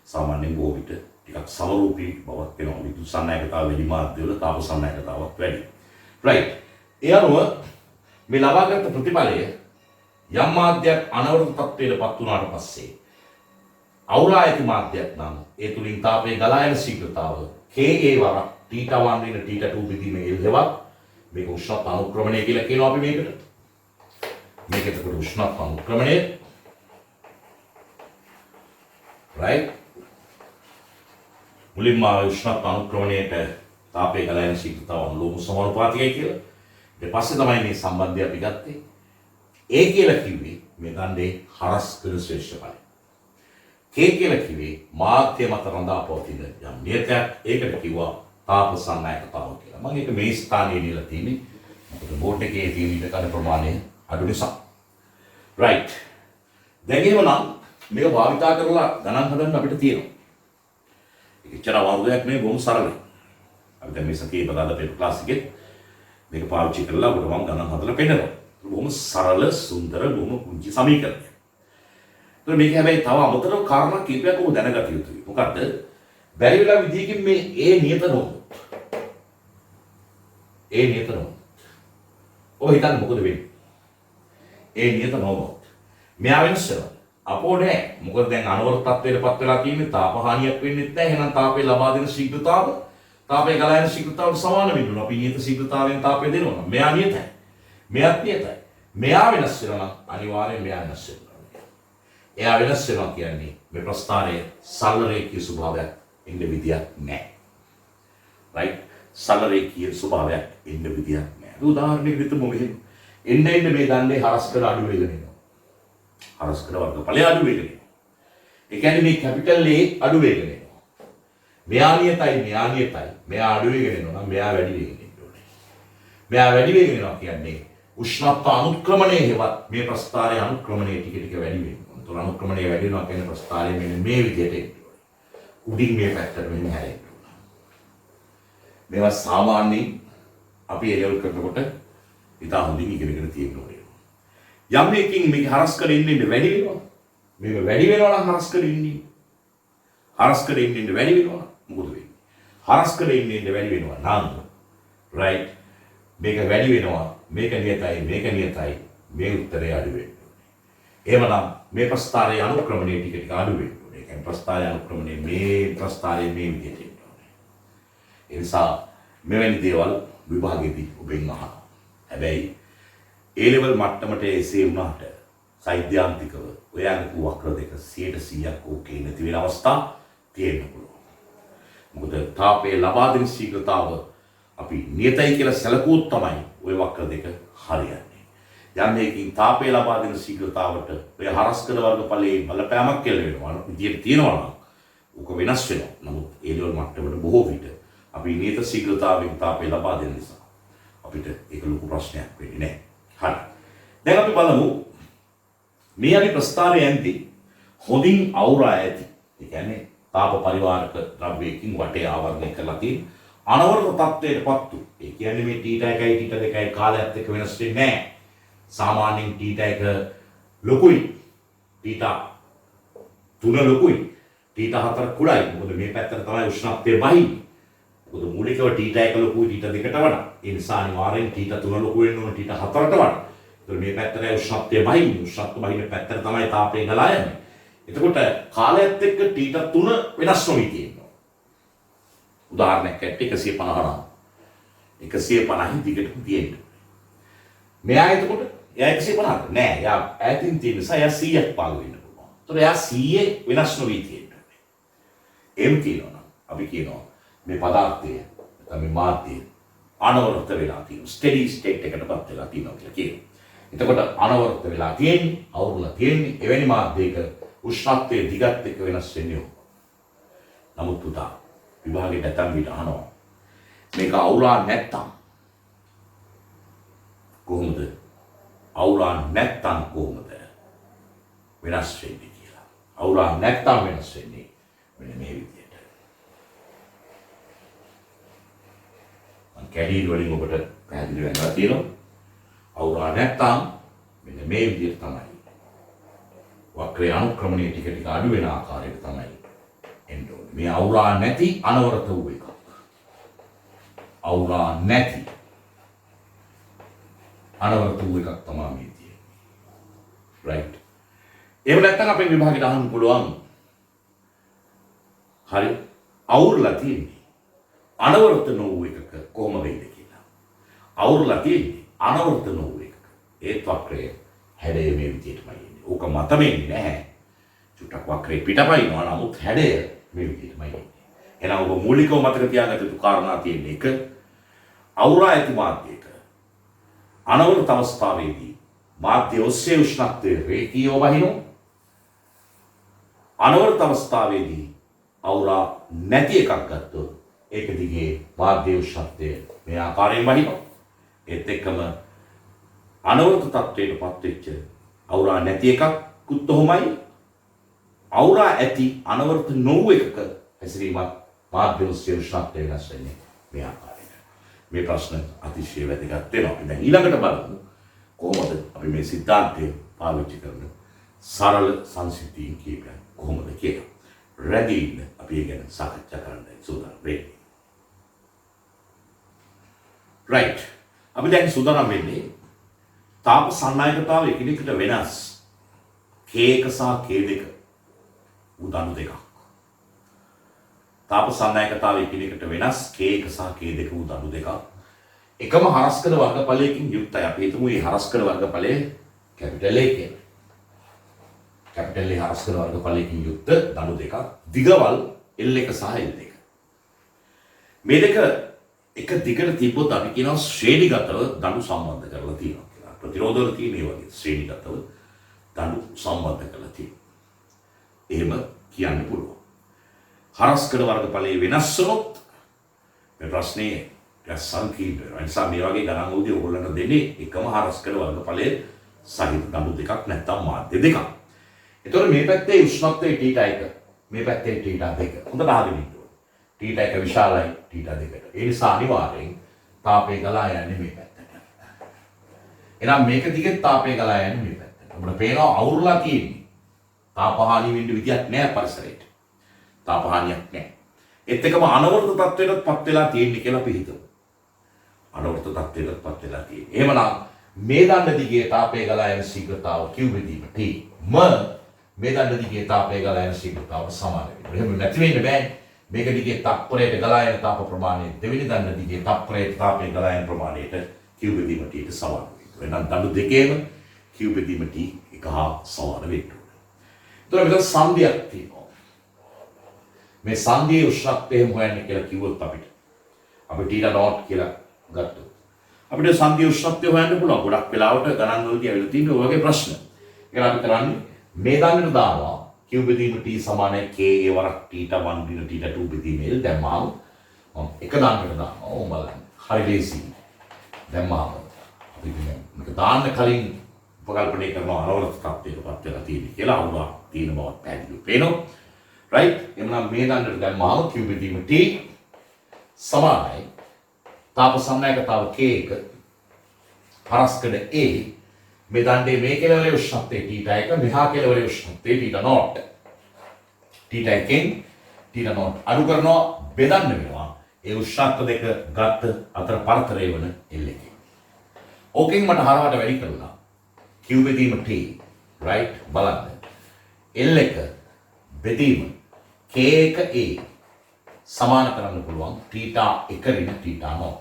සාමාන්‍යයෙන් බොහෝ විට ටිකක් සමරූපී බවක් වෙනවා. විද්‍යුත් සන්නායකතාව වැඩි මාධ්‍ය වල තාප සන්නායකතාවක් වැඩි. right. ඒ අනුව මේ ලබාගත් ප්‍රතිඵලය යම් මාධ්‍යයක් අනවරත තත්ත්වයට පත් වුණාට පස්සේ අවුලා ඇති මාධ්‍යයක් නම් ඒ තුලින් තාපයේ ගලා යන ශීඝ්‍රතාව KA වරක් θ1 ඍණ θ2 බෙදීම L හෙවත් මේක උෂ්ණත්ව අනුක්‍රමණය කියලා කියනවා අපි මේකට. මේක එතකොට උෂ්ණත්ව අනුක්‍රමණය. right. මුලින්ම උෂ්ණත්ව අනුක්‍රමණයට තාපයේ ගලා යන ශීඝ්‍රතාව අනුලෝම සමානුපාතිකයි කියලා. ඊට පස්සේ තමයි මේ සම්බන්ධය අපි ගත්තේ. A කියලා කිව්වේ මේ දණ්ඩේ හරස්කර ශ්‍රේෂ්ඨ ඵලය. K කියලා කිව්වේ මාධ්‍ය මත රඳා පවතින යම් නියතයක්. ඒකට කිව්වා තාප සන්නායකතාව කියලා. මම ඒක මේ ස්ථානයේ ලියලා තියෙන්නේ. මොකද බෝඩ් එකේ තියෙන ඊට කඩ ප්‍රමාණය අඩු නිසා. right. දැන් එහෙමනම් මේක භාවිතා කරලා ගණන් හදන්න අපිට තියෙනවා. ඒක ඉච්චර වර්ගයක් නෙවෙයි, බොහොම සරලයි. අපි දැන් මේ සතියේ බදාලා පේපර් ක්ලාස් එකේ මේක පාවිච්චි කරලා ඔබට මම ගණන් හදලා පෙන්නනවා. බොහොම සරල, සුන්දර, බොහොම කුංචි සමීකරණයක්. ඒත් මේක හැබැයි තව අමතරව කාරණා කීපයක් ඔබ දැනගත යුතුයි. මොකද්ද? බැරි වෙලා විදිහකින් මේ A නියත නොවුනොත්. A නියත නොවුනොත්. ඔය හිතන්න මොකද වෙන්නේ? A නියත නොවුනොත්. මෙයා වෙනස් වෙනවා. අපෝ නෑ. මොකද දැන් අනවරත තත්ත්වයට පත් වෙලා තියෙන්නේ තාපහානියක් වෙන්නේ නැහැ. එහෙනම් තාපයේ ලබා දෙන ශීඝ්‍රතාව තාපයේ ගලා යන ශීඝ්‍රතාවට සමාන වෙනවා. අපි නියත ශීඝ්‍රතාවයෙන් තාපය දෙනවා. මෙයා නියතයි. මෙයාත් නියතයි. මෙයා වෙනස් වෙනවා නම් අනිවාර්යෙන් මෙයා වෙනස් වෙනවා. එයා වෙනස් වෙනවා කියන්නේ මේ ප්‍රස්ථාරයේ සරල රේඛීය ස්වභාවයක් ඉන්න විදියක් නැහැ. right? සරල රේඛීය ස්වභාවයක් ඉන්න විදියක් නැහැ. උදාහරණයක් විදිහට මොකෙද? එන්න මේ දණ්ඩේ හරස්කඩ අඩු වෙගෙන එනවා. හරස්කඩ වර්ගඵලය අඩු වෙගෙන එනවා. ඒ කියන්නේ මේ කැපිටල් A අඩු වෙගෙන එනවා. මෙයා නියතයි, මෙයා නියතයි. මෙයා අඩු වෙගෙන එනවා නම් මෙයා වැඩි වෙගෙන එන්න ඕනේ. මෙයා වැඩි වෙගෙන එනවා කියන්නේ උෂ්ණත්ව අනුක්‍රමණය හෙවත් මේ ප්‍රස්ථාරයේ අනුක්‍රමණය ටික ටික වැඩි වෙනවා. ඒතර අනුක්‍රමණය වැඩි වෙනවා කියන්නේ ප්‍රස්ථාරය මෙන්න මේ විදිහට එන්න ඕනේ. උඩින් මේ පැත්තට මෙන්න හැරෙන්න ඕනේ. මේවා සාමාන්‍යයෙන් අපි ඒ ලෙවල් කරනකොට ඉතා හොඳින් ඉගෙනගෙන තියෙන්න ඕනේ. යම් එකකින් මේක හරස්කඩ ඉන්නේ වැඩි වෙනවා. මේක වැඩි වෙනවා නම් හරස්කඩ ඉන්නේ. හරස්කඩ ඉන්නේ වැඩි වෙනවා. මොකද වෙන්නේ? හරස්කඩ ඉන්නේ වැඩි වෙනවා නම් right මේක වැඩි වෙනවා මේක නියතයි මේ උත්තරය අඩු වෙනවා. එහෙමනම් මේ ප්‍රස්ථාරයේ අනුක්‍රමණය ටික අඩු වෙනවා. ඒ කියන්නේ ප්‍රස්ථාරයේ අනුක්‍රමණය මේ ප්‍රස්ථාරයේ මේ විදිහට එනවා. ඒ නිසා මෙවැනි දේවල් විභාගෙදී ඔබෙන් අහනවා. හැබැයි A level මට්ටමට එසේ වුණාට සෛද්‍යාන්තිකව ඔයාගේ වක්‍ර දෙක 100%ක් ඕකේ නැති වෙන අවස්ථා තියෙන්න පුළුවන්. මොකද තාපයේ ලබා දෙන ශීඝ්‍රතාව අපි නියතයි කියලා සැලකුවොත් තමයි ওই වක්‍ර දෙක හරියන්නේ. යම් මේකින් තාපයේ ලබා දෙන ශීඝ්‍රතාවට ඔය හරස්කඩ වර්ගඵලයේ බලපෑමක් කියලා වෙනවා. විදියට තියෙනවා නම් උක වෙනස් වෙනවා. නමුත් A level මට්ටමට බොහෝ විට අපි නියත ශීඝ්‍රතාවයෙන් තාපයේ ලබා දෙන නිසා අපිට ඒක ලොකු ප්‍රශ්නයක් වෙන්නේ නැහැ. හරි. දැන් අපි බලමු මේ අපි ප්‍රස්ථාරයේ යන්දී හොඳින් අවුරා ඇති. ඒ කියන්නේ තාප පරිවාරක ද්‍රව්‍යයකින් වටේ ආවරණය කරලා තියෙන අනවරත තත්ත්වයටපත් වූ. ඒ කියන්නේ මේ θ1යි θ2යි කාලයත් එක්ක වෙනස් වෙන්නේ නැහැ. සාමාන්‍යයෙන් θ1 ලොකුයි. θ3 ලොකුයි. θ4 කුඩායි. මොකද මේ පැත්තට තමයි උෂ්ණත්වය බහින්නේ. මොකද මූලිකව θ1 ලොකුයි θ2ට වඩා. ඒ නිසා අනිවාර්යෙන් θ3 ලොකු වෙන්න ඕන θ4ට වඩා. ඒතර මේ පැත්තට උෂ්ණත්වය බහින්නේ. උෂ්ණත්ව බහින පැත්තට තමයි තාපය ගලා යන්නේ. එතකොට කාලයත් එක්ක θ3 වෙනස් නොවී තියෙනවා. උදාහරණයක් ඇත්තට 150 150 දිගට තියෙන්නේ. මෙයා එතකොට එයා 150 නෑ. එයා ඈතින් තියෙන නිසා එයා 100ක් පාග වෙන්න පුළුවන්. ඒතර එයා 100 වෙනස් නොවී තියෙනවා. එම් කියනවා අපි කියනවා මේ පදාර්ථය නැත්නම් මේ මාධ්‍යය අනවරත වෙලා තියෙනවා. ස්ටෙඩි ස්ටේට් එකකටපත් වෙලා තියෙනවා කියලා කියනවා. එතකොට අනවරත වෙලා තියෙන්නේ, අවුරුලා තියෙන්නේ එවැනි මාධ්‍යයක උෂ්ණත්වයේ දිගත් එක්ක වෙනස් වෙන්නේ. නමුත් පුතා විභාගයේ නැතම් විතර අහනවා. මේක අවුලා නැත්තම් කොහොමද? අවුලා නැත්තම් කොහොමද වෙනස් වෙන්නේ කියලා. අවුලා නැත්තම් වෙනස් වෙන්නේ මෙන්න මේ විදිහට. මම කැඩීල් වලින් ඔබට පැහැදිලි වෙනවා තියෙනවා. අවුලා නැත්තම් මෙන්න මේ විදිහට තමයි. වක්‍රය අනුක්‍රමණයේ ටික ටික අඩු වෙන ආකාරයට තමයි එන්න ඕනේ. මේ අවුලා නැති අනවරත වූ එකක්. අවුලා නැති අනවරත වූ එකක් තමයි මේ තියෙන්නේ. right. එහෙම නැත්නම් අපේ විභාගෙට අහන්න පුළුවන්. හරි. අවුරුලා තියෙන්නේ අනවරත නොවූ එකක කොහොම වෙයිද කියලා. අවුරුලා තියෙන්නේ අනවරත නොවූ එකක. ඒත් වක්‍රය හැඩය මේ විදිහටමයි එන්නේ. ඕක මත වෙන්නේ නැහැ. චුට්ටක් වක්‍රේ පිටපයින්නවා නමුත් හැඩය මේ විදිහටමයි එන්නේ. එහෙනම් ඔබ මූලිකව මතක තියාගන්න යුතු කාරණා තියෙන එක අවුරා ඇති මාධ්‍යයක අනවරත අවස්ථාවේදී මාධ්‍ය ඔස්සේ උෂ්ණත්වය රේඛීයව වහිනවා. අනවරත අවස්ථාවේදී අවුරා නැති එකක් ගත්තොත් ඒක දිගේ මාධ්‍ය උෂ්ණත්වය මේ ආකාරයෙන් වහිනවා. ඒත් එක්කම අනවරත තත්ත්වයටපත් වෙච්ච අවුරා නැති එකකුත් උහුමයි. අවුරා ඇති අනවරත නොවූ එකක හැසිරීමක් මාධ්‍ය ඔස්සේ උෂ්ණත්වය වෙනස් වෙන්නේ මේ ආකාරයට. මේ ප්‍රශ්න අතිශය වැදගත් වෙනවා. අපි දැන් ඊළඟට බලමු කොහොමද අපි මේ සිද්ධාන්තය පාවිච්චි කරන සරල සංසිද්ධීන් කීපයක් කොහොමද කියලා. රැඳී ඉන්න අපි ඒ ගැන සාකච්ඡා කරන්න සූදානම් වෙන්නේ. right. අපි දැන් සූදානම් වෙන්නේ තාප සන්නායකතාව එකිනෙකට වෙනස් K1 සහ K2 උදාහරණ දෙකක්. තාප සන්නායකතාව එකිනෙකට වෙනස් K1 සහ K2 උදාහරණ දෙකක්. එකම හරස්කඩ වර්ගඵලයකින් යුක්තයි. අපි හිතමු මේ හරස්කඩ වර්ගඵලය කැපිටල් A කියලා. කැපිටල් A හරස්කඩ වර්ගඵලයකින් යුක්ත දණු දෙකක්. දිගවල් L1 සහ L2. මේ දෙක එක දිගට තිබ්බොත් අපි කියනවා ශ්‍රේණිගතව දණු සම්බන්ධ කරලා තියෙනවා කියලා. ප්‍රතිරෝධවල තියෙන ඒ වගේ ශ්‍රේණිගතව දණු සම්බන්ධ කරලා තියෙනවා. එහෙම කියන්න පුළුවන්. හරස්කඩ වර්ගඵලයේ වෙනස් වුණොත් මේ ප්‍රශ්නේ සංකීර්ණ වෙනවා. ඒ නිසා මේ වගේ ගණන් වලදී ඔයගොල්ලන්ට දෙන්නේ එකම හරස්කඩ වර්ගඵලයේ සහිත දණු දෙකක් නැත්නම් මාධ්‍ය දෙකක්. එතකොට මේ පැත්තේ උෂ්ණත්වය θ1, මේ පැත්තේ θ2. හොඳට අහගෙන ඉන්න. θ1 විශාලයි θ2ට. ඒ නිසා අනිවාර්යෙන් තාපය ගලා යන්නේ මේ පැත්තට. එහෙනම් මේක දිගේ තාපය ගලා යන්නේ මේ පැත්තට. අපිට පේනවා අවුරුලා තියෙන්නේ. තාපහානිය වෙන්න විදියක් නැහැ පරිසරයට. තාපහානියක් නැහැ. ඒත් එකම අනවර්ත තත්ත්වයකටපත් වෙලා තියෙන්නේ කියලා අපි හිතමු. අනවර්ත තත්ත්වයකටපත් වෙලා තියෙන්නේ. එහෙමනම් මේ දණ්ඩ දිගේ තාපය ගලා යන ශීඝ්‍රතාව Q බෙදීම T ම මේ දණ්ඩ දිගේ තාපය ගලා යන ශීඝ්‍රතාවට සමාන වෙනවා. එහෙම නැති වෙන්න බෑනේ. මේක දිගේ තප්පරයට ගලා යන තාප ප්‍රමාණය දෙවෙනි දණ්ඩ දිගේ තප්පරයට තාපය ගලා යන ප්‍රමාණයට Q බෙදීම T ට සමාන වෙනවා. එහෙනම් දණ්ඩු දෙකේම Q බෙදීම T එක හා සමාන වෙන්න ඕනේ. ඒතකොට මෙතන සංදියක් තියෙනවා. මේ සංදියේ උෂ්ණත්වය හොයන්න කියලා කිව්වොත් අපි T නෝට් කියලා ගත්තොත් අපිට සංදියේ උෂ්ණත්වය හොයන්න පුළුවන්. ගොඩක් වෙලාවට ගණන් වලදී ඇවිල්ලා තියෙන ඔය වගේ ප්‍රශ්න. ඒක අපි කරන්නේ මේ දණ්ඩට දානවා Q බෙදීම T සමානයි K වරක් θ1 දින θ2 බෙදීම L දැම්මාම එක දණ්ඩට දානවා. ඕම බලන්න. හරි ලේසි. දැම්මාම අපි මේක දාන්න කලින් උපකල්පනය කරනවා අනවරත තත්ත්වයකටපත් වෙලා තියෙන්නේ කියලා අහුවා තියෙන බවත් පැහැදිලිව පේනවා. රයිට්? එහෙනම් මේ දණ්ඩට දැම්මාම Q බෙදීම T සමානයි තාප සම්නයකතාව K1 පරස්කඩ A මේ දණ්ඩේ මේ කෙළවරේ උෂ්ණත්වය θ1 මෙහා කෙළවරේ උෂ්ණත්වය θ0 θ1 θ0 අඩු කරනවා බෙදන්න වෙනවා ඒ උෂ්ණත්ව දෙක ගත්ත අතර පරතරය වන L එකේ. ඕකෙන් මට හරහට වැඩි කළා Q බෙදීම T right බලන්න L එක බෙදීම K1 A සමාන කරන්න පුළුවන් θ1 ඍණ θ0.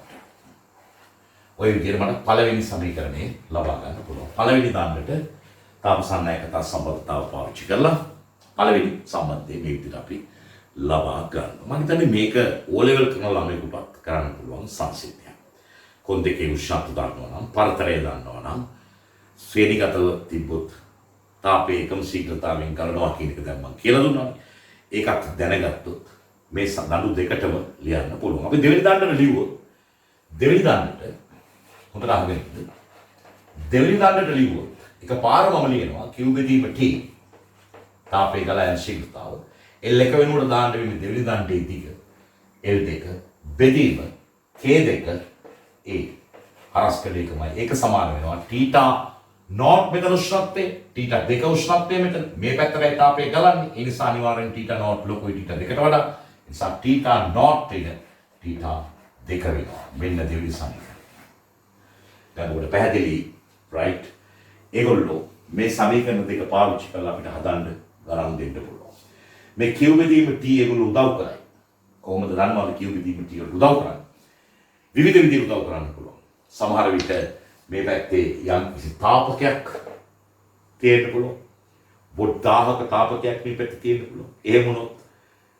ඔය විදිහට මට පළවෙනි සමීකරණය ලබා ගන්න පුළුවන්. පළවෙනි දණ්ඩට තාප සම්නයකතා සම්බන්ධතාව පාවිච්චි කරලා පළවෙනි සම්බන්ධය මේ විදිහට අපි ලබා ගන්නවා. මම හිතන්නේ මේක O level කරන ළමයෙකුට කරන්න පුළුවන් සංසිද්ධියක්. කොන් දෙකේ උෂ්ණත්ව දන්නවා නම් පරතරය දන්නවා නම් ශ්‍රේණිගතව තිබ්බොත් තාපයේ එකම ශීඝ්‍රතාවයෙන් කරනවා කියන එක දැන් මම කියලා දුන්නා. ඒකත් දැනගත්තොත් මේ දඬු දෙකටම ලියන්න පුළුවන්. අපි දෙවෙනි දණ්ඩට ලිව්වොත් දෙවෙනි දණ්ඩට හොඳට අහගෙන ඉන්න. දෙවෙනි දණ්ඩට ලිව්වොත් එකපාරම ලියනවා Q බෙදීම T තාපයේ ගලා යන ශීඝ්‍රතාව L එක වෙනුවට දාන්න වෙන්නේ දෙවෙනි දණ්ඩේ දිග L2 බෙදීම K2 A හරස්කඩ එකමයි. ඒක සමාන වෙනවා θ0 මෙතන උෂ්ණත්වය θ2 උෂ්ණත්වය මෙතන මේ පැත්තටයි තාපය ගලන්නේ. ඒ නිසා අනිවාර්යෙන් θ0 ලොකුයි θ2ට වඩා. ඒ නිසා θ0 වෙන θ2 වෙනවා. මෙන්න දෙවෙනි සමීකරණය. දැන් ඔබට පැහැදිලි right? ඒගොල්ලෝ මේ සමීකරණ දෙක පාවිච්චි කරලා අපිට හදන්න ගණන් දෙන්න පුළුවන්. මේ Q බෙදීම T ඒගොල්ලෝ උදව් කරයි. කොහොමද දන්නවද Q බෙදීම T උදව් කරන්නේ? විවිධ විදිහට උදව් කරන්න පුළුවන්. සමහර විට මේ පැත්තේ යම් කිසි තාපකයක් තියෙන්න පුළුවන්. වොට් 1000ක තාපකයක් මේ පැත්තේ තියෙන්න පුළුවන්. එහෙම වුණොත්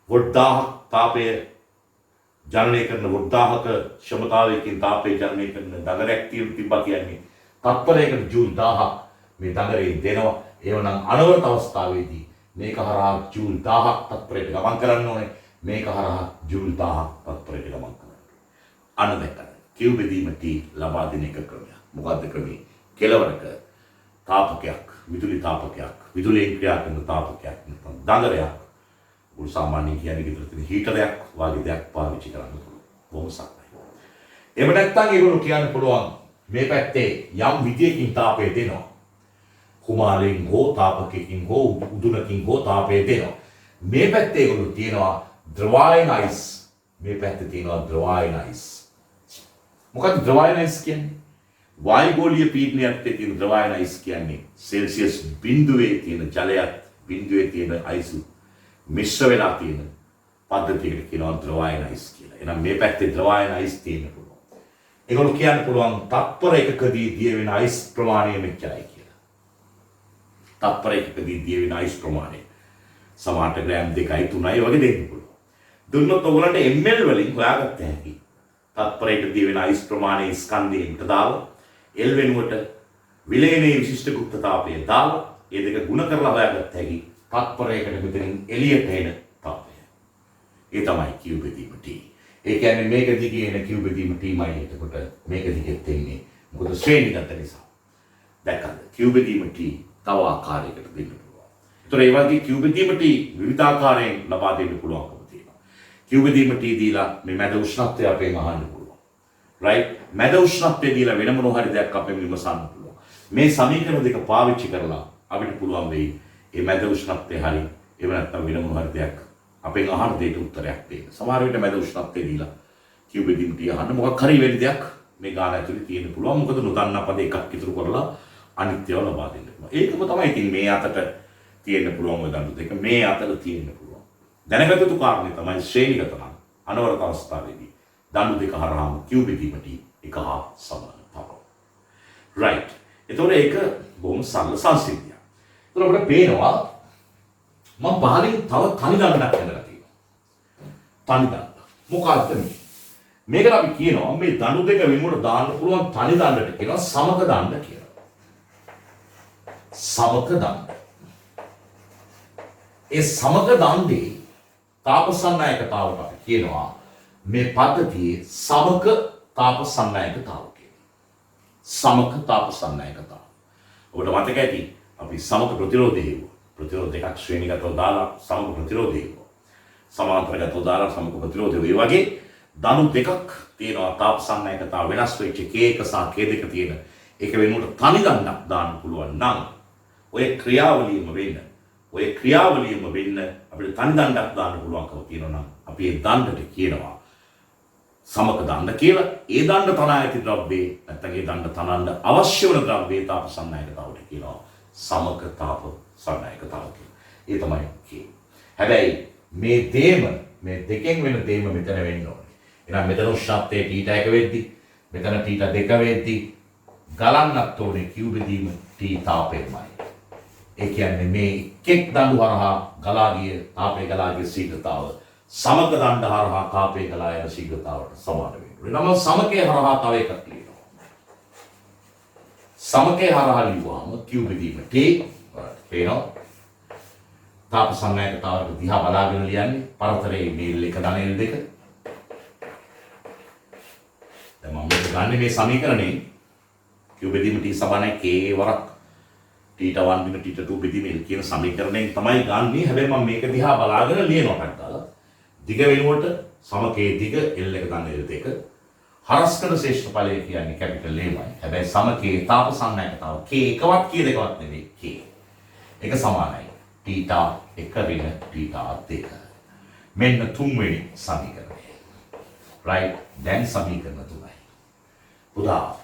වොට් 1000ක් තාපය ජනනය කරන වොට් 1000ක ක්ෂමතාවයකින් තාපය ජනනය කරන දඟරයක් තිබ්බා කියන්නේ තත්පරයකට ජූල් 1000ක් මේ දඟරේ දෙනවා. එවනම් අනවරත අවස්ථාවේදී මේක හරහා ජූල් 1000ක් තත්පරයට ගමන් කරන්න ඕනේ. මේක හරහා ජූල් 1000ක් තත්පරයට ගමන් කරන්න. අන්න දැක්කද? Q බෙදීම T ලබා දෙන එක ක්‍රමයක්. මොකද්ද ක්‍රමය? කෙලවරක තාපකයක්, විදුලි තාපකයක්, විදුලියෙන් ක්‍රියා කරන තාපකයක් නැත්නම් දඟරයක් උල් සාමාන්‍යයෙන් කියන්නේ විතර තියෙන හීටරයක් වගේ දෙයක් පාවිච්චි කරන්න පුළුවන්. බොහොම සක්මයි. එහෙම නැත්නම් ඒගොල්ලෝ කියන්න පුළුවන් මේ පැත්තේ යම් විදියකින් තාපය දෙනවා. කුමාරයෙන් හෝ තාපකයකින් හෝ උදුනකින් හෝ තාපය දෙනවා. මේ පැත්තේ ඒගොල්ලෝ තියනවා ද්‍රවායන අයිස්. මේ පැත්තේ තියනවා ද්‍රවායන අයිස්. මොකක්ද ද්‍රවායන අයිස් කියන්නේ? වායුගෝලීය පීඩනයත් තියෙන ද්‍රවායන අයිස් කියන්නේ සෙල්සියස් බිඳුවේ තියෙන ජලයත් බිඳුවේ තියෙන අයිස් මිශ්‍ර වෙලා තියෙන පද්ධතියකට කියනවා ද්‍රවායන අයිස් කියලා. එහෙනම් මේ පැත්තේ ද්‍රවායන අයිස් තියෙන්න පුළුවන්. ඒගොල්ලෝ කියන්න පුළුවන් තත්පර එකකදී දිය වෙන අයිස් ප්‍රමාණය මෙච්චරයි කියලා. තත්පර එකකදී දිය වෙන අයිස් ප්‍රමාණය සමහරට ග්‍රෑම් 2යි 3යි වගේ දෙන්න පුළුවන්. දුන්නොත් ඔයගොල්ලන්ට ml වලින් හොයාගත්ත හැකි. තත්පරයකට දිය වෙන අයිස් ප්‍රමාණය ස්කන්ධයෙන් දාලා L වෙනුවට විලයනයේ විශිෂ්ට ගුප්තතාවය දාලා ඒ දෙක ගුණ කරලා හොයාගත්ත හැකි. තත්පරයකට මෙතනින් එළියට එන තාපය. ඒ තමයි Q බෙදීම T. ඒ කියන්නේ මේක දිගේ එන Q බෙදීම T මයි. එතකොට මේක දිගෙත් එන්නේ මොකද ශ්‍රේණිගත නිසා. දැක්කද? Q බෙදීම T තව ආකාරයකට දෙන්න පුළුවන්. ඒතර ඒ වගේ Q බෙදීම T විවිධාකාරයෙන් ලබා දෙන්න පුළුවන්කම තියෙනවා. Q බෙදීම T දීලා මේ මැද උෂ්ණත්වය අපෙන් අහන්න පුළුවන්. right? මැද උෂ්ණත්වය දීලා වෙන මොනවා හරි දෙයක් අපෙන් විමසන්න පුළුවන්. මේ සමීකරණ දෙක පාවිච්චි කරලා අපිට පුළුවන් වෙයි මේ මැද උෂ්ණත්වය හරි එහෙම නැත්නම් වෙන මොනවා හරි දෙයක් අපෙන් අහන දෙයට උත්තරයක් දෙන්න. සමහර විට මැද උෂ්ණත්වය දීලා කියු බෙදීම තිය අහන්න මොකක් හරි වෙන දෙයක් මේ ගාන ඇතුලේ තියෙන්න පුළුවන්. මොකද නොදන්නා පද එකක් ඉතුරු කරලා අනිත්‍යව ලබා දෙන්න පුළුවන්. ඒකම තමයි ඉතින් මේ අතට තියෙන්න පුළුවන් ඔය දඬු දෙක මේ අතට තියෙන්න පුළුවන්. දැනගත යුතු කාරණේ තමයි ශ්‍රේණිගත නම් අනවරත අවස්ථාවේදී දඬු දෙක හරහාම කියු බෙදීමට එක හා සමාන බව. right. එතකොට ඒක බොහොම සරල සංසිද්ධියක්. එතකොට අපිට පේනවා මම පහලින් තව තනි දණ්ඩක් හදලා තියෙනවා. තනි දණ්ඩ. මොකක්ද මේ? මේකට අපි කියනවා මේ දණු දෙක වෙනුවට දාන්න පුළුවන් තනි දණ්ඩට කියනවා සමක දණ්ඩ කියලා. සමක දණ්ඩ. ඒ සමක දණ්ඩේ තාපසන්නයකතාවට අපි කියනවා මේ පද්ධතියේ සමක තාපසන්නයකතාව කියලා. සමක තාපසන්නයකතාව. ඔබට මතක ඇති අපි සමක ප්‍රතිරෝධය ප්‍රතිරෝධ දෙකක් ශ්‍රේණිගතව දාලා සමක ප්‍රතිරෝධය සමාන්තරගතව දාලා සමක ප්‍රතිරෝධය ඒ වගේ දණු දෙකක් තියෙනවා තාපසන්නයකතාව වෙනස් වෙච්ච K1 සහ K2 තියෙන ඒක වෙනුවට තනි දණ්ඩක් දාන්න පුළුවන් නම් ඔය ක්‍රියාවලියම වෙන්න අපිට තනි දණ්ඩක් දාන්න පුළුවන්කම තියෙනවා නම් අපි ඒ දණ්ඩට කියනවා සමක දණ්ඩ කියලා. ඒ දණ්ඩ තනා ඇති ද්‍රව්‍යේ නැත්නම් ඒ දණ්ඩ තනන්න අවශ්‍ය වන ද්‍රව්‍යේ තාපසන්නයකතාවට කියනවා සමක තාපසන්නයකතාව කියලා. ඒ තමයි කියන්නේ. හැබැයි මේ දෙකෙන් වෙන දේම මෙතන වෙන්න ඕනේ. එහෙනම් මෙතන උෂ්ණත්වයේ θ1 වෙද්දි මෙතන θ2 වෙද්දි ගලන්නත් ඕනේ කියු බෙදීම T තාපෙමයි. ඒ කියන්නේ මේ එක් දඬු හරහා ගලා ගිය තාපේ ගලා ගිය ශීඝ්‍රතාව සමක දණ්ඩ හරහා තාපේ ගලා යන ශීඝ්‍රතාවට සමාන වෙනවා. එනම සමකේ හරහා තව එකක් ලියනවා. සමකේ හරහා ලියුවාම කියු බෙදීම T පේනවා. තාපසන්නයකතාවට දිහා බලාගෙන ලියන්නේ පරතරයේ මේල් එක ධන L2. දැන් මම මේක ගන්න මේ සමීකරණේ කියු බෙදීම T සමානයි K වරක් θ1 දින θ2 බෙදීම L කියන සමීකරණයෙන් තමයි ගන්නෙ. හැබැයි මම මේක දිහා බලාගෙන ලියනවා ටක් ගාලා. දිග වෙනුවට සමකේ දිග L1 ධන L2. හරස් කරන ශ්‍රේෂ්ඨ ඵලය කියන්නේ කැපිටල් A යි. හැබැයි සමකේ තාපසන්නයකතාව K එකවත් K දෙකවත් නෙවෙයි K. ඒක සමානයි. θ1 ඍණ θ2. මෙන්න තුන්වෙනි සමීකරණය. right. දැන් සමීකරණ තුනයි. පුතා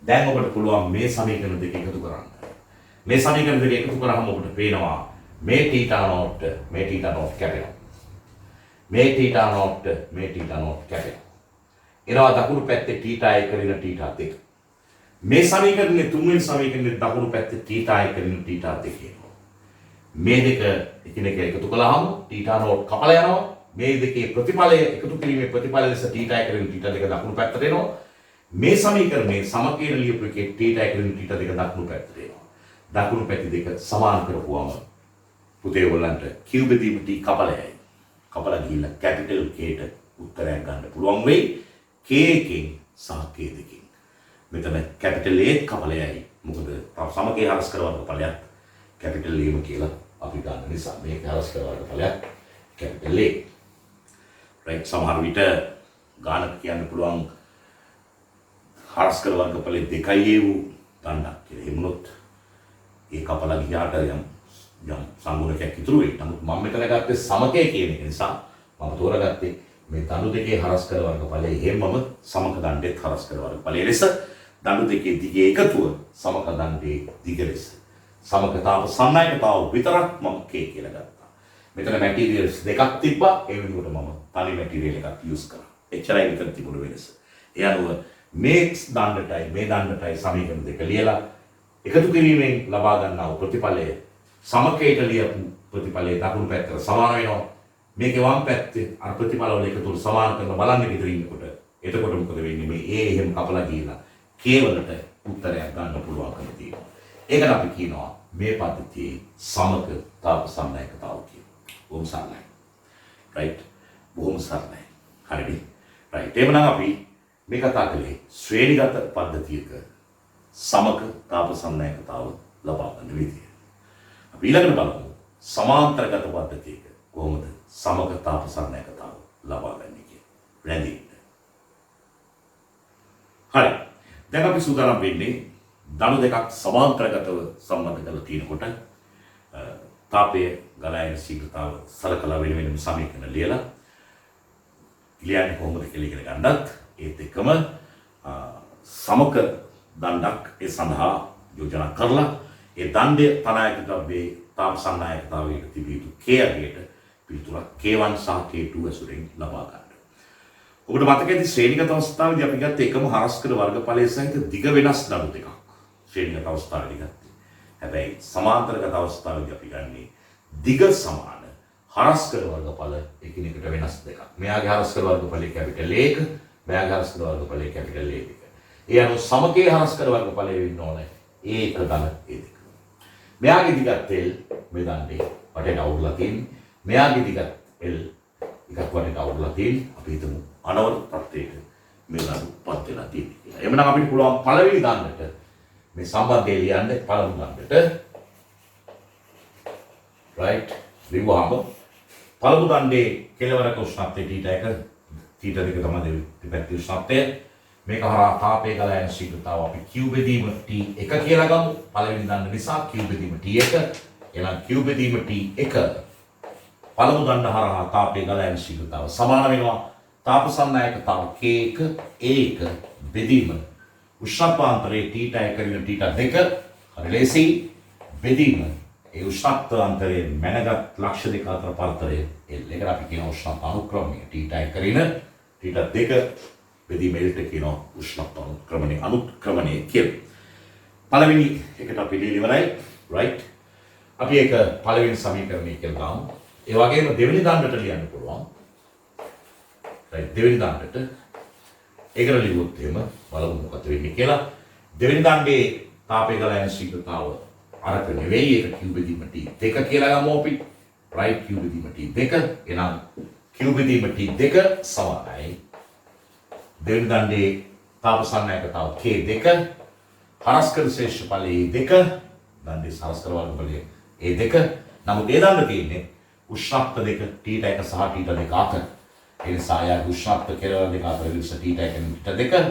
දැන් ඔබට පුළුවන් මේ සමීකරණ දෙක එකතු කරන්න. මේ සමීකරණ දෙක එකතු කරාම ඔබට පේනවා මේ θ0 මේ θ0 කැපෙනවා. මේ θ0 කැපෙනවා. එනවා දකුණු පැත්තේ θ1 ඍණ θ2. මේ සමීකරණයේ තුන්වෙනි සමීකරණයේ දකුණු පැත්තේ θ1 ඍණ θ2. මේ දෙක එකිනෙක එකතු කළාම θ0 කපලා යනවා. මේ දෙකේ ප්‍රතිඵලය එකතු කිරීමේ ප්‍රතිඵල ලෙස θ1 ඍණ θ2 දකුණු පැත්තට එනවා. මේ සමීකරණයේ සමකේන ලියපු එකේ θ1 ඍණ θ2 දකුණු පැත්තට එනවා. දකුණු පැති දෙක සමාන කරපුවම පුතේ ඔයගලන්ට කියු බෙදීම T කපලයයි. කපලා ගිහිල්ලා කැපිටල් Kට උත්තරයක් ගන්න පුළුවන් වෙයි. K එකෙන් සහ K දෙකෙන්. මෙතන කැපිටල් A කපලයයි. මොකද සමකේ හරස් කරවන්න ඵලයක් කැපිටල් A කියලා අපි ගන්න නිසා මේක හරස් කරවන්න ඵලයක් කැපිටල් A. right. සමහර විට ගානක් කියන්න පුළුවන් හරස් කරවන්න ඵලෙ දෙකයි වූ දණ්ඩක් කියලා. එහෙමනොත් ඒ කපලා ගියාට යම් සංගුණකයක් ඉතුරු වෙයි. නමුත් මම මෙතන ගත්තේ සමකය කියන එක නිසා මම තෝරගත්තේ මේ දණු දෙකේ හරස් කර වර්ග ඵලයේ හැමම සමක දණ්ඩෙත් හරස් කර වර්ග ඵලයේ ලෙස දණු දෙකේ දිගේ එකතුව සමක දණ්ඩේ දිග ලෙස සමක තාපසන්නයකතාව විතරක් මම K කියලා ගත්තා. මෙතන මැටීරියල්ස් දෙකක් තිබ්බා. ඒ වෙනුවට මම තනි මැටීරියල් එකක් යූස් කරා. එච්චරයි විතර තිබුණු වෙනස. ඒ අනුව මේ දණ්ඩටයි මේ දණ්ඩටයි සමීකරණ දෙක ලියලා එකතු කිරීමෙන් ලබා ගන්නා වූ ප්‍රතිඵලය සමකයට ලියපු ප්‍රතිඵලයේ දකුණු පැත්තට සමාන වෙනවා. මේකේ වම් පැත්තේ අර ප්‍රතිඵල වල එකතු සමාන කරලා බලන්න විතර ඉන්නකොට එතකොට මොකද වෙන්නේ? මේ A එහෙම කපලා ගිහලා K වලට උත්තරයක් ගන්න පුළුවන්කම තියෙනවා. ඒකට අපි කියනවා මේ පද්ධතියේ සමක තාපසන්නයකතාව කියලා. බොහොම සරලයි. right. බොහොම සරලයි. හරිද? right. එවනම් අපි මේ කතා කළේ ශ්‍රේණිගත පද්ධතියක සමක තාපසන්නයකතාව ලබා ගන්න විදිය. අපි ඊළඟට බලමු සමාන්තරගත පද්ධතියක කොහොමද සමක තාපසන්නයකතාව ලබා ගන්නේ කියලා. රැඳී ඉන්න. හරි. දැන් අපි සූදානම් වෙන්නේ දණු දෙකක් සමාන්තරගතව සම්බන්ධ කරලා තියෙනකොට තාපයේ ගලා යන ශීඝ්‍රතාව සලකලා වෙන සමීකරණ ලියලා ලියන්නේ කොහොමද කියලා ඉගෙන ගන්නත් ඒත් එක්කම සමක දණ්ඩක් ඒ සඳහා යෝජනා කරලා ඒ දණ්ඩය තනායක ද්‍රව්‍යයේ තාප සංනායකතාවයට තිබිය යුතු K අගයට පිළිතුරක් K1 සහ K2 ඇසුරෙන් ලබා ගන්න. ඔබට මතක ඇති ශ්‍රේණිගත අවස්ථාවේදී අපි ගත්ත එකම හරස්කඩ වර්ගඵලය සහිත දිග වෙනස් දණු දෙකක්. ශ්‍රේණිගත අවස්ථාවේදී ගත්තේ. හැබැයි සමාන්තරගත අවස්ථාවේදී අපි ගන්නේ දිග සමාන හරස්කඩ වර්ගඵල එකිනෙකට වෙනස් දෙකක්. මෙයාගේ හරස්කඩ වර්ගඵලය කැපිටල් 1, මෙයාගේ හරස්කඩ වර්ගඵලය කැපිටල් 2. ඒ අනුව සමකයේ හරස්කඩ වර්ගඵලය වෙන්න ඕනේ A1 ධන A2. මෙයාගේ දිගත් L මේ දණ්ඩේ වටේට අවුල්ලා තියෙන්නේ. මෙයාගේ දිගත් L එකක් වටේට අවුල්ලා තියෙන්නේ. අපි හිතමු අනවර තත්ත්වයක මේ දණ්ඩ පත් වෙලා තියෙන්නේ කියලා. එhmenan අපිට පුළුවන් පළවෙනි දණ්ඩට මේ සම්බන්ධය ලියන්න පළමු දණ්ඩට. right ලිව්වහම පළමු දණ්ඩේ කෙළවරක උෂ්ණත්වය θ1 θ2 තමයි දෙපැත්තේ උෂ්ණත්වය. මේක හරහා තාපයේ ගලා යන ශීඝ්‍රතාව අපි q බෙදීම t1 කියලා ගමු. පළවෙනි දණ්ඩ නිසා q බෙදීම t1. එහෙනම් q බෙදීම t1 පළමු දණ්ඩ හරහා තාපයේ ගලා යන ශීඝ්‍රතාව සමාන වෙනවා තාප සංනායකතාව k1 a1 බෙදීම උෂ්ණත්වාන්තරයේ θ1 ඍණ θ2 හරි ලේසි බෙදීම ඒ උෂ්ණත්වාන්තරයේ මැනගත් ලක්ෂ දෙක අතර පරතරය L. ඒකට අපි කියන උෂ්ණත්ව අනුක්‍රමණය θ1 ඍණ θ2 බෙදීම L ට කියන උෂ්ණත්ව අනුක්‍රමණය කියලා. පළවෙනි එකට අපි ලියලා ඉවරයි. right අපි ඒක පළවෙනි සමීකරණය කියලා දාමු. ඒ වගේම දෙවෙනි දණ්ඩට ලියන්න පුළුවන්. right දෙවෙනි දණ්ඩට ඒකට ලියුවොත් එහෙම බලමු මොකද වෙන්නේ කියලා. දෙවෙනි දණ්ඩේ තාපයේ ගලා යන ශීඝ්‍රතාව අරක නෙවෙයි ඒක q බෙදීම t2 කියලා ගමු අපි. right q බෙදීම t2 එහෙනම් q බෙදීම t2 සමානයි දෙවෙනි දණ්ඩේ තාප සංනායකතාව k2 හරස්කඩ ශේෂ්ඨඵලයේ 2 දණ්ඩේ හරස්කඩ වර්ගඵලයේ a2. නමුත් ඒ දණ්ඩ තියෙන්නේ උෂ්ණත්ව දෙක θ1 සහ θ2 අතර. ඒ නිසා යා උෂ්ණත්ව කෙලවර දෙක අතර විස θ1 θ2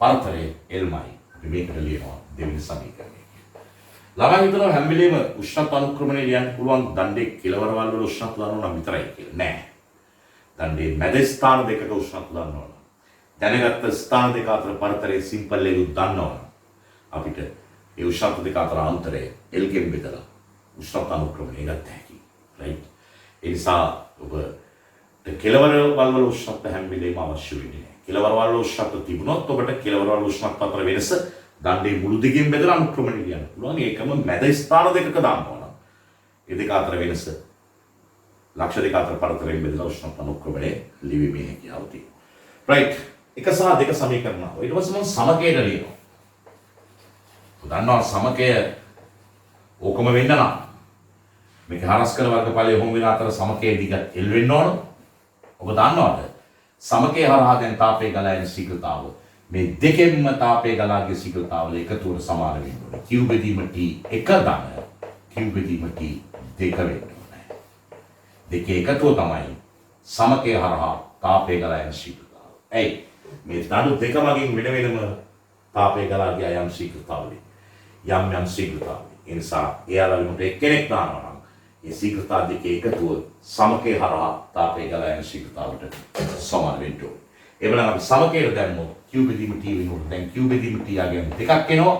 පරතරය Lමයි. අපි මේකට ලියනවා දෙවෙනි සමීකරණය. ළමයි හිතනවා හැම වෙලේම උෂ්ණත්ව අනුක්‍රමණය ලියන්න පුළුවන් දණ්ඩේ කෙලවරවල වල උෂ්ණත්ව දානවා නම් විතරයි කියලා. නෑ. දණ්ඩේ මැද ස්ථාන දෙකක උෂ්ණත්ව දානවා. දැනගත්ත ස්ථාන දෙක අතර පරතරයේ සිම්පල් එකක් දන්නවනම් අපිට ඒ උෂ්ණත්ව දෙක අතර අන්තරය L ගෙන් බෙදලා උෂ්ණත්ව අනුක්‍රමණය ගන්න හැකියි. right ඒ නිසා ඔබ කෙලවර වල උෂ්ණත්ව හැම වෙලේම අවශ්‍ය වෙන්නේ නැහැ. කෙලවර වල උෂ්ණත්ව තිබුණොත් ඔබට කෙලවර වල උෂ්ණත්ව අතර වෙනස දණ්ඩේ මුළු දිගින් බෙදලා අනුක්‍රමණය කියන්න පුළුවන්. ඒකම මැද ස්ථාන දෙකක දාන්නවනම් ඒ දෙක අතර වෙනස ලක්ෂ දෙක අතර පරතරයෙන් බෙදලා උෂ්ණත්ව අනුක්‍රමණය ලිවීමේ හැකියාව තියෙනවා. right එක සහ දෙක සමීකරණ. ඊට පස්සේ මම සමකයට ලියනවා. දන්නවා සමකය ඕකම වෙන්න නම් මේක හරස්කඩ වර්ගඵලයේ හොම් වෙන අතර සමකයේ දිග L වෙන්න ඕන. ඔබ දන්නවද? සමකයේ හරහා දැන් තාපයේ ගලා යන ශීඝ්‍රතාව මේ දෙකෙන්ම තාපයේ ගලා ගිය ශීඝ්‍රතාව වල එකතුවට සමාන වෙන්න ඕනේ. q බෙදීම t1 ධන q බෙදීම t2 වෙන්න ඕනේ. දෙකේ එකතුව තමයි සමකයේ හරහා තාපයේ ගලා යන ශීඝ්‍රතාව. එයි මේ දණු දෙක මගින් වෙන වෙනම තාපයේ ගලා ගිය යම් ශීඝ්‍රතාවලි යම් ශීඝ්‍රතාවලි. ඒ නිසා එයාලට එක්කෙනෙක් දානවා නම් ඒ ශීඝ්‍රතාව දෙකේ එකතුව සමකයේ හරහා තාපයේ ගලා යන ශීඝ්‍රතාවට සමාන වෙන්න ඕනේ. එවනම් අපි සමකයට දැම්මොත් q බෙදීම t වෙනකොට දැන් q බෙදීම t ආගෙන දෙකක් එනවා.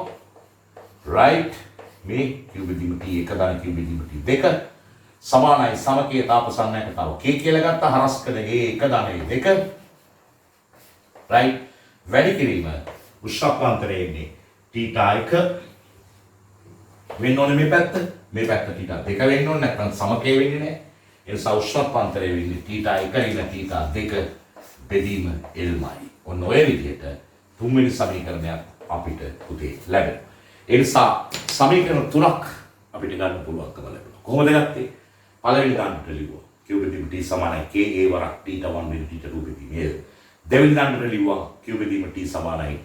right මේ q බෙදීම t එක දාන q බෙදීම t දෙක සමානයි සමකයේ තාප සංනායකතාව k කියලා ගත්ත හරස්කඩගේ එක දාන දෙක. right වැඩි කිරීම උෂ්ණත්වාන්තරයේ ඉන්නේ θ1 වෙන්න ඕනේ මේ පැත්ත θ2 වෙන්න ඕනේ නැත්නම් සමකය වෙන්නේ නැහැ. ඒ නිසා උෂ්ණත්වාන්තරයේ වෙන්නේ θ1 ඍණ θ2 බෙදීම Lමයි. ඔන්න ඔය විදිහට තුන්වෙනි සමීකරණයක් අපිට පුතේ ලැබෙනවා. ඒ නිසා සමීකරණ තුනක් අපිට ගන්න පුළුවන්කම ලැබෙනවා. කොහොමද ගත්තේ? පළවෙනි දණ්ඩට ලිව්වා q බෙදීම t සමානයි ka වරක් θ1 වෙන θ2 බෙදීම L. දෙවෙනි දණ්ඩට ලිව්වා q බෙදීම t සමානයි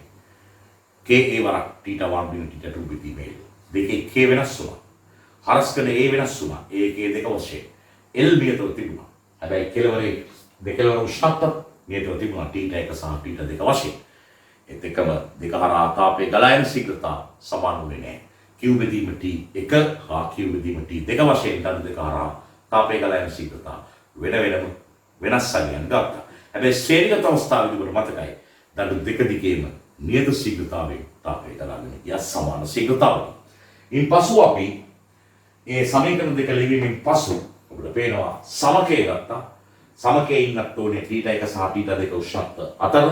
ka වරක් θ1 වෙන θ2 බෙදීම L. දෙකේ k වෙනස් වුණා. හරස්කඩ a වෙනස් වුණා. a k දෙක වශයෙන් L බියතව තිබුණා. හැබැයි කෙලවරේ දෙකලවර උෂ්ණත්ව බියතව තිබුණා θ1 සහ θ2 වශයෙන්. ඒත් එකම දෙක හරහා තාපයේ ගලා යන ශීඝ්‍රතාව සමාන වෙන්නේ නැහැ. Q බෙදීම T1 හා Q බෙදීම T2 වශයෙන් දඬු දෙක හරහා තාපය ගලා යන ශීඝ්‍රතාව වෙනම වෙනස් සංඥාවක් ගත්තා. හැබැයි ශ්‍රේණිගත අවස්ථාවේදී ඔබට මතකයි දඬු දෙක දිගේම නියත ශීඝ්‍රතාවයෙන් තාපය ගලාගෙන යස් සමාන ශීඝ්‍රතාවයි. ඉන්පසු අපි මේ සමීකරණ දෙක ලිවීමෙන් පසු ඔබට පේනවා සමකය ගත්තා. සමකයේ ඉන්නත් ඕනේ θ1 සහ θ2 උෂ්ණත්ව අතර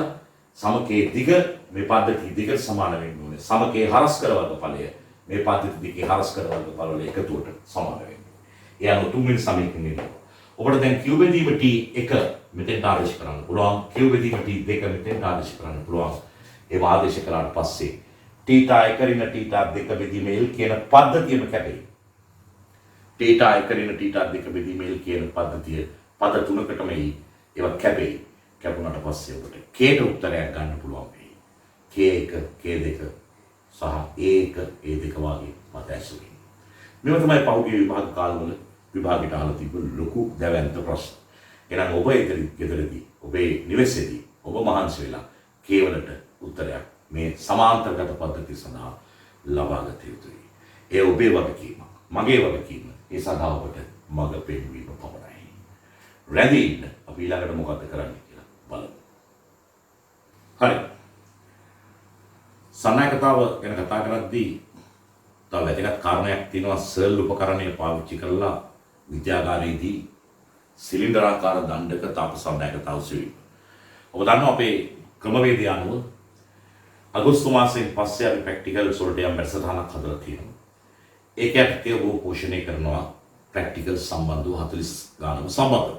සමකයේ දිග මේ පද්ධතිය දිගට සමාන වෙන්න ඕනේ. සමකයේ හරස්කර වර්ගඵලය මේ පද්ධතිය දිගේ හරස්කර වර්ගඵල වල එකතුවට සමාන වෙන්න ඕනේ. ඒ අනුව තුන්වෙනි සමීකරණය ඔබට දැන් Q බෙදීම T1 මෙතෙන් ආදේශ කරන්න පුළුවන්. Q බෙදීම T2 මෙතෙන් ආදේශ කරන්න පුළුවන්. ඒව ආදේශ කළාට පස්සේ θ1 රින θ2 බෙදීම L කියන පද්ධතියම කැපෙයි. θ1 රින θ2 බෙදීම L කියන පද්ධතිය පද තුනකටම ඒවා කැපෙයි. කැපුණාට පස්සේ ඔබට K ට උත්තරයක් ගන්න පුළුවන් වෙයි. K1 K2 සහ A1 A2 වගේ මත ඇසුරින්. මේව තමයි පහුගිය විභාග කාලවල විභාගයට අහලා තිබු ලොකු දැවැන්ත ප්‍රශ්න. එහෙනම් ඔබ ගෙදරදී ඔබේ නිවෙසේදී ඔබ මහන්සි වෙලා K වලට උත්තරයක් මේ සමාන්තරගත පද්ධතිය සඳහා ලබා ගත යුතුයි. ඒ ඔබේ වගකීම, මගේ වගකීම. ඒ සඳහා ඔබට මඟ පෙන්වීම පමණයි. රැඳී ඉන්න අපි ඊළඟට මොකද කරන්නේ කියලා බලමු. හරි. සන්නායකතාව ගැන කතා කරද්දී තව වැදගත් කාරණයක් තියෙනවා. සර්ල් උපකරණය පාවිච්චි කරලා විද්‍යාගාරයේදී සිලින්ඩරාකාර දණ්ඩක තාප සන්නායකතාව සෙවීම. ඔබ දන්නවා අපේ ක්‍රමවේදය අනුව අගෝස්තු මාසයෙන් පස්සේ අපි ප්‍රැක්ටිකල්ස් වලට යම් වැඩසටහනක් හදලා තියෙනවා. ඒක යටතේ ඔබ පෝෂණය කරනවා ප්‍රැක්ටිකල් සම්බන්ධව 40 ගානම සම්බන්ධව.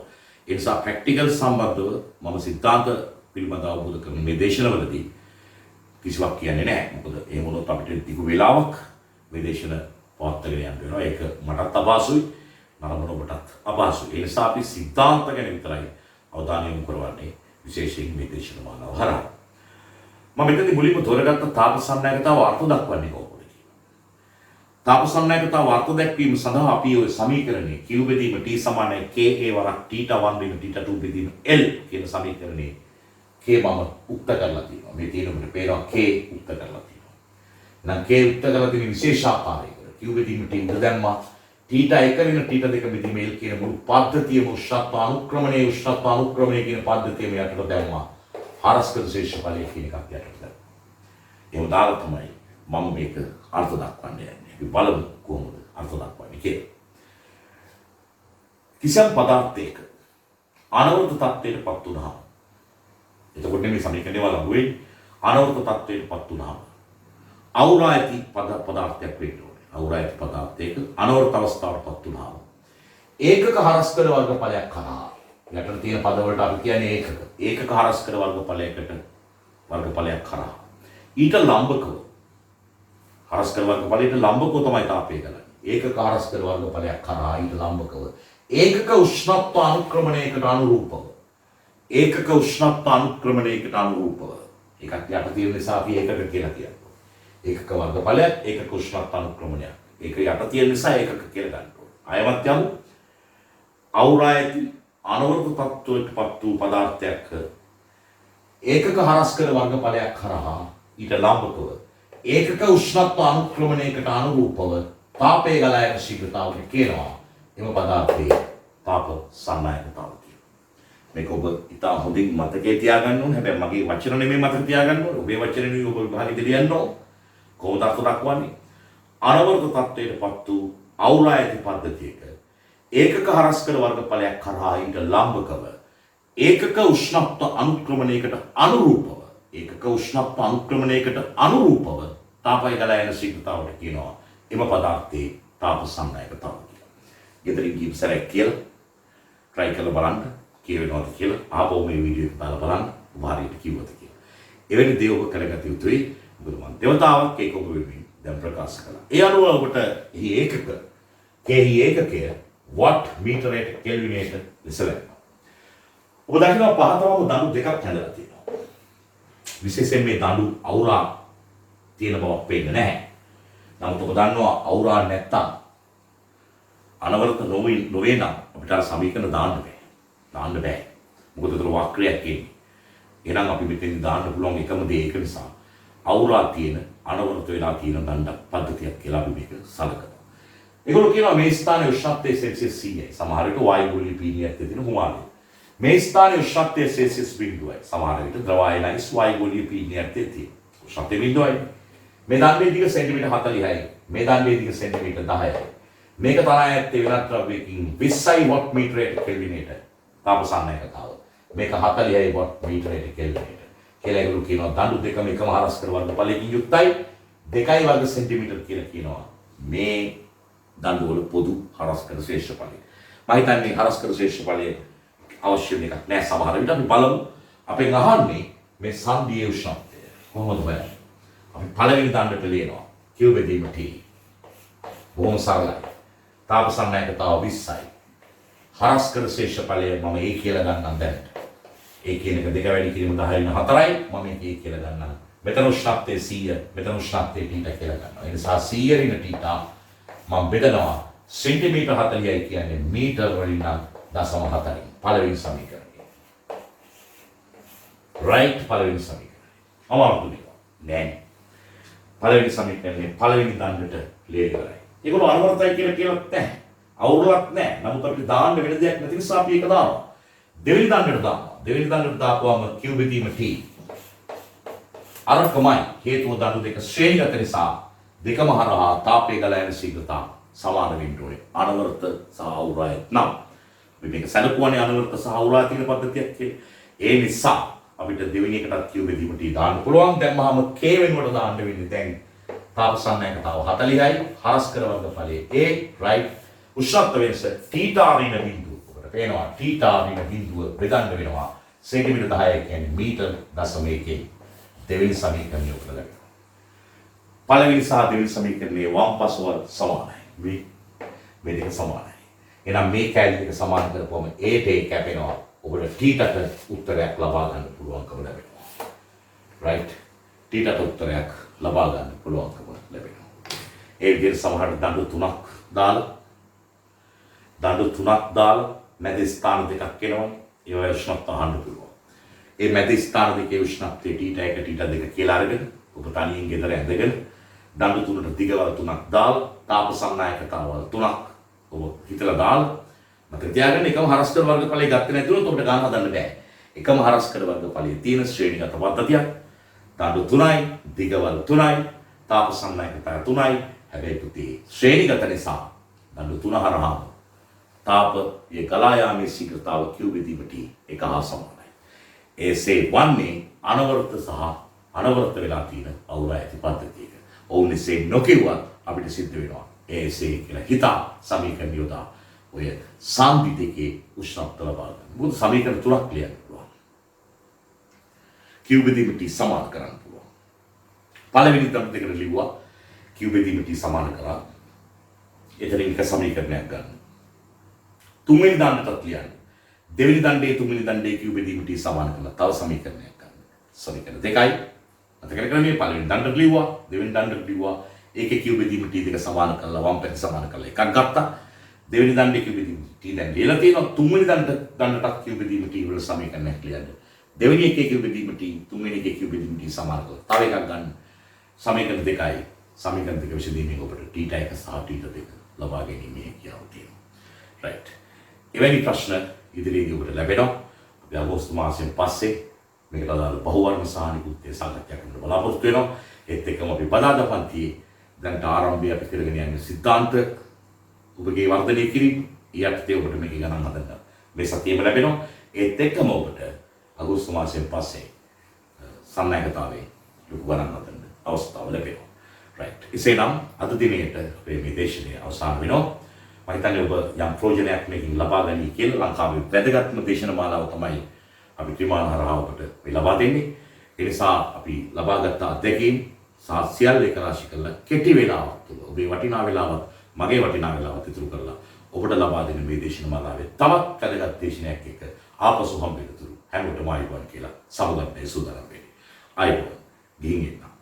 ඒ නිසා ප්‍රැක්ටිකල් සම්බන්ධව මම සිද්ධාන්ත පිළිබඳව අවබෝධ කරන මේ දේශනවලදී කිසිවක් කියන්නේ නැහැ. මොකද ඒ මොනොත් අපිට දිගු වේලාවක් මේ දේශන පවත්වාගෙන යන්න වෙනවා. ඒක මටත් අපහසුයි, නරඹන ඔබටත් අපහසුයි. ඒ නිසා අපි සිද්ධාන්ත ගැන විතරයි අවධානය යොමු කරවන්නේ විශේෂයෙන් මේ දේශන මාලාව හරහා. මම මෙතනදී මුලින්ම තෝරගත්ත තාප සන්නායකතාව අර්ථ දක්වන්නේ කොහොමද කියලා. තාප සන්නායකතාව අර්ථ දැක්වීම සඳහා අපි ওই සමීකරණය Q බෙදීම T සමානයි KA වරක් θ1 බෙදීම θ2 බෙදීම L කියන සමීකරණේ K මම උක්ත කරලා තියෙනවා. මේ තියෙනකොට පේනවා K උක්ත කරලා තියෙනවා. නම් K උක්ත කරලා තියෙන විශේෂාකාරයකට Q බෙදීම T උද දැම්මා. θ1 වෙන θ2 බෙදීම L කියන මුළු පද්ධතියම උෂ්ණත්ව අනුක්‍රමණය කියන පද්ධතියම යටට දැම්මා. හරස්කර ශේෂඵලය කියන එකක් යටට. ඒ උදාහරණ තමයි මම මේක අර්ථ දක්වන්න යන්නේ. අපි බලමු කොහොමද අර්ථ දක්වන්නේ කියලා. කිසියම් පදාර්ථයක අනවරත තත්ත්වයටපත් වුණාම එතකොට මේ සමීකරණය වලඟුවේ අනවරත තත්ත්වයටපත් වුණාම අවුරා ඇති පදාර්ථයක් වෙන්න ඕනේ. අවුරා ඇති පදාර්ථයක අනවරත අවස්ථාවටපත් වුණාම ඒකක හරස්කර වර්ගඵලයක් කරා යටට තියෙන පදවලට අපි කියන්නේ ඒකක හරස්කර වර්ගඵලයක් කරා ඊට ලම්බකව හරස්කර වර්ගඵලයට ලම්බකව තමයි තාපය ගලන්නේ. ඒකක හරස්කර වර්ගඵලයක් කරා ඊට ලම්බකව ඒකක උෂ්ණත්ව අනුක්‍රමණයකට අනුරූපව ඒකක උෂ්ණත්ව අනුක්‍රමණයකට අනුරූපව එකක් යට තියෙන නිසා අපි ඒකක කියලා කියනවා. ඒකක වර්ගඵලයක් ඒකක උෂ්ණත්ව අනුක්‍රමණයක්. ඒක යට තියෙන නිසා ඒකක කියලා ගන්න ඕනේ. අයමත් යමු. අවුරා ඇති අනවරත තත්ත්වයටපත් වූ පදාර්ථයක් ඒකක හරස්කර වර්ගඵලයක් කරහා ඊට ලම්බකව ඒකක උෂ්ණත්ව අනුක්‍රමණයකට අනුරූපව තාපය ගලා යන ශීඝ්‍රතාවය කියනවා. එම පදාර්ථයේ තාප සන්නායකතාව කියනවා. මේක ඔබ ඉතා හොඳින් මතකයේ තියාගන්න ඕනේ. හැබැයි මගේ වචන නෙමෙයි මතක තියාගන්න ඕනේ. ඔබේ වචන නෙමෙයි ඔබ විභාගෙට ලියන්න ඕනේ. කොහොමද අර්ථ දක්වන්නේ? අනවරත තත්ත්වයටපත් වූ අවුරා ඇති පද්ධතියක ඒකක හරස්කර වර්ගඵලයක් කරහා ඊට ලම්බකව ඒකක උෂ්ණත්ව අනුක්‍රමණයකට අනුරූපව තාපය ගලා යන ශීඝ්‍රතාවට කියනවා එම පදාර්ථයේ තාප සන්නායකතාව කියලා. ගෙදරින් කීප සැරයක් කියලා try කරලා බලන්න කියවෙනවද කියලා ආපහු මේ වීඩියෝ එක දාලා බලන්න ඔබ හරියට කිව්වද කියලා. එවැනි දේ ඔබ කරගත යුතුයි. මොකද මම දේවතාවක් ඒක ඔබ වෙමින් දැන් ප්‍රකාශ කළා. ඒ අනුව ඔබට එහි ඒකක ඒකකය watt meter kelvinator ලෙස ලැබෙනවා. ඔබ දකිනවා පහතවම දණු දෙකක් හැදලා තියෙනවා. විශේෂයෙන් මේ දණු අවුරා තියෙන බවක් පේන්නේ නැහැ. නමුත් ඔබ දන්නවා අවුරා නැත්තම් අනවරත නොවේ නම් අපිට අර සමීකරණ දාන්න බෑ. මොකද ඒතර වක්‍රයක් එන්නේ. එහෙනම් අපි මෙතෙන් දාන්න පුළුවන් එකම දේ ඒක නිසා අවුරා තියෙන අනවරත වෙලා තියෙන දණ්ඩ පද්ධතියක් කියලා අපි මේක සලකනවා. ඒගොල්ලෝ කියනවා මේ ස්ථානයේ උෂ්ණත්වය සෙල්සියස් 100යි. සමහර විට වායුගෝලීය පීඩනයක් තියෙන හුමාලය. මේ ස්ථානයේ උෂ්ණත්වය සෙල්සියස් 0යි. සමහර විට ද්‍රව අයනයිස් වායුගෝලීය පීඩනයක් තියෙන. උෂ්ණත්වය 0යි. මේ දණ්ඩේ දිග සෙන්ටිමීටර් 40යි. මේ දණ්ඩේ දිග සෙන්ටිමීටර් 10යි. මේක තරහ ඇත්තේ වෙනත් ද්‍රව්‍යකින් 20යි වොට් මීටරයට කෙල්විනේට. තාපසන්නයකතාව. මේක 40යි වොට් මීටරයට කෙල්විනේට. කියලා ඒගොල්ලෝ කියනවා දඬු දෙකම එකම හරස්කර වර්ගඵලයකින් යුක්තයි 2 වර්ග සෙන්ටිමීටර් කියලා කියනවා මේ දඬු වල පොදු හරස්කර ශේෂ්ඨඵලය. මම හිතන්නේ හරස්කර ශේෂ්ඨඵලය අවශ්‍ය එකක් නෑ. සමහර විට අපි බලමු අපෙන් අහන්නේ මේ සංදියේ උෂ්ණත්වය කොහොමද හොයන්නේ? අපි පළවෙනි දණ්ඩට ලියනවා Q බෙදීම T. බොහොම සරලයි. තාපසන්නයකතාව 20යි. හරස්කර ශේෂ්ඨඵලය මම A කියලා ගන්නම් දැනට. ඒ කියන එක 2 වැඩි කිරීම 10 වෙන 4යි මම මේක කියලා ගන්නවා. මෙතන උෂ්ණත්වයේ 100 මෙතන උෂ්ණත්වයේ θ කියලා ගන්නවා. ඒ නිසා 100 ඍණ θ මම බෙදනවා සෙන්ටිමීටර් 40යි කියන්නේ මීටර වලින් නම් 0.4යි. පළවෙනි සමීකරණය. right පළවෙනි සමීකරණය. අමාරු දෙයක් නෑ. පළවෙනි සමීකරණය පළවෙනි දණ්ඩට ලේ කරයි. ඒගොල්ලෝ අනුවර්තයි කියලා කියලත් නැහැ. අවුරුලක් නැහැ. නමුත් අපිට දාන්න වෙන දෙයක් නැති නිසා අපි ඒක දානවා. දෙවෙනි දණ්ඩට දානවා. දෙවෙනි දණ්ඩට දාපුවම Q බෙදීම T. අරකමයි හේතුව දණ්ඩු දෙක ශ්‍රේණිගත නිසා දෙකම හරහා තාපයේ ගලා යන ශීඝ්‍රතාව සමාන වෙන්න ඕනේ. අනවර්ත සහ අවුරාය නම් අපි මේක සැලකුවානේ අනවර්ත සහ අවුරාය තියෙන පද්ධතියක් කියලා. ඒ නිසා අපිට දෙවෙනි එකටත් Q බෙදීම T දාන්න පුළුවන්. දැන් මම K වෙනුවට දාන්න වෙන්නේ දැන් තාපසන්නයකතාව 40යි හරස්කර වර්ගඵලයේ A right උෂ්ණත්ව වෙනස θ ඍණ බිඳුව. ඔබට පේනවා θ ඍණ බිඳුව බෙදන්න වෙනවා සෙන්ටිමීටර් 10 කියන්නේ මීටර් 0.1. දෙවෙනි සමීකරණය උත්තර ලැබෙනවා. පළවෙනි සහ දෙවෙනි සමීකරණයේ වම් පසුව සමානයි. මේ දෙක සමානයි. එහෙනම් මේ කැලි දෙක සමාන කරපුවම A ට A කැපෙනවා. ඔබට θට උත්තරයක් ලබා ගන්න පුළුවන්කම ලැබෙනවා. right θට උත්තරයක් ලබා ගන්න පුළුවන්කම ලැබෙනවා. ඒ විදිහට සමහර දඬු තුනක් දාලා මැද ස්ථාන දෙකක් එනවා. ඒවල උෂ්ණත්ව අහන්න පුළුවන්. ඒ මැද ස්ථාන දෙකේ උෂ්ණත්වය θ1 θ2 කියලා අරගෙන ඔබ තනියෙන් ගෙදර ඇඳගෙන දඬු තුනට දිගවල තුනක් දාලා තාපසන්නයකතාවල තුනක් ඔබ හිතලා දාලා මතක තියාගන්න එකම හරස්කර වර්ගඵලය ගත්තේ නැතුනොත් ඔබට ගන්න හදන්න බෑ. එකම හරස්කර වර්ගඵලයේ තියෙන ශ්‍රේණිගත පද්ධතියක් දඬු 3යි දිගවල 3යි තාපසන්නයකතාව 3යි. හැබැයි පුතේ ශ්‍රේණිගත නිසා දඬු 3 හරහා තාපයේ ගලා යාමේ ශීඝ්‍රතාව Q බෙදීම T එක හා සමානයි. එසේ වන්නේ අනවර්ත සහ අනවර්ත වෙලා තියෙන අවුරා ඇති පද්ධතියක. ඔවුන් එසේ නොකියුවත් අපිට සිද්ධ වෙනවා එසේ කියලා හිතා සමීකරණ යොදා ඔය සංදි දෙකේ උෂ්ණත්ව ලබා ගන්න. මොකද සමීකරණ තුනක් ලියන්න පුළුවන්. Q බෙදීම T සමාන කරන්න පුළුවන්. පළවෙනි දණ්ඩ දෙකට ලිව්වා Q බෙදීම T සමාන කරා. එතනින් එක සමීකරණයක් ගන්න. තුන්වෙනි දණ්ඩටත් ලියන්න. දෙවෙනි දණ්ඩේ තුන්වෙනි දණ්ඩේ Q බෙදීම T සමාන කරලා තව සමීකරණයක් ගන්න. සමීකරණ දෙකයි. මතක කරගන්න මේ පළවෙනි දණ්ඩට ලිව්වා, දෙවෙනි දණ්ඩට ලිව්වා. ඒකේ Q බෙදීම T දෙක සමාන කරලා වම් පැත්ත සමාන කරලා එකක් ගත්තා. දෙවෙනි දණ්ඩේ Q බෙදීම T දැන් ලියලා තියෙනවා. තුන්වෙනි දණ්ඩටත් Q බෙදීම T වල සමීකරණයක් ලියන්න. දෙවෙනි එකේ Q බෙදීම T, තුන්වෙනි එකේ Q බෙදීම T සමාන කරලා තව එකක් ගන්න. සමීකරණ දෙකයි. සමීකරණ දෙක විසඳීමෙන් ඔබට θ1 සහ θ2 ලබා ගැනීම හැකියාව තියෙනවා. right. එවැනි ප්‍රශ්න ඉදිරියේදී ඔබට ලැබෙනවා. අපි අගෝස්තු මාසයෙන් පස්සේ මේකට අදාළ බහුවර්ණ සාහිත්‍ය සාකච්ඡා කරන්න බලාපොරොත්තු වෙනවා. ඒත් එක්කම අපි බදාදා පන්තියේ දැන්ට ආරම්භය අපි කරගෙන යන්නේ සිද්ධාන්ත ඔබගේ වර්ධනය කිරීම. ඊයටදී ඔබට මේක ගණන් හදන්න මේ සතියෙම ලැබෙනවා. ඒත් එක්කම ඔබට අගෝස්තු මාසයෙන් පස්සේ සම්නායකතාවේ ලොකු ගණන් හදන්න අවස්ථාව ලැබෙනවා. right. එසේනම් අද දිනේට මේ දේශනය අවසන් වෙනවා. මම හිතන්නේ ඔබ යම් ප්‍රයෝජනයක් මේකින් ලබා ගනී කියලා. ලංකාවේ වැදගත්ම දේශන මාලාව තමයි අපි ත්‍රිමාන හරහා ඔබට මේ ලබා දෙන්නේ. ඒ නිසා අපි ලබාගත් අත්දැකීම් සාස්‍යල් එක රාශි කරලා කෙටි වේලාවක් තුළ ඔබේ වටිනා වේලාවත් මගේ වටිනා වේලාවත් ඉතුරු කරලා ඔබට ලබා දෙන මේ දේශන මාලාවේ තවත් වැදගත් දේශනයක් එක්ක ආපසු හම්බෙන්න තුරු හැමෝටම ආයුබෝවන් කියලා සමුගන්න සූදානම් වෙන්නේ. ආයුබෝවන්. ගිහින් එන්න.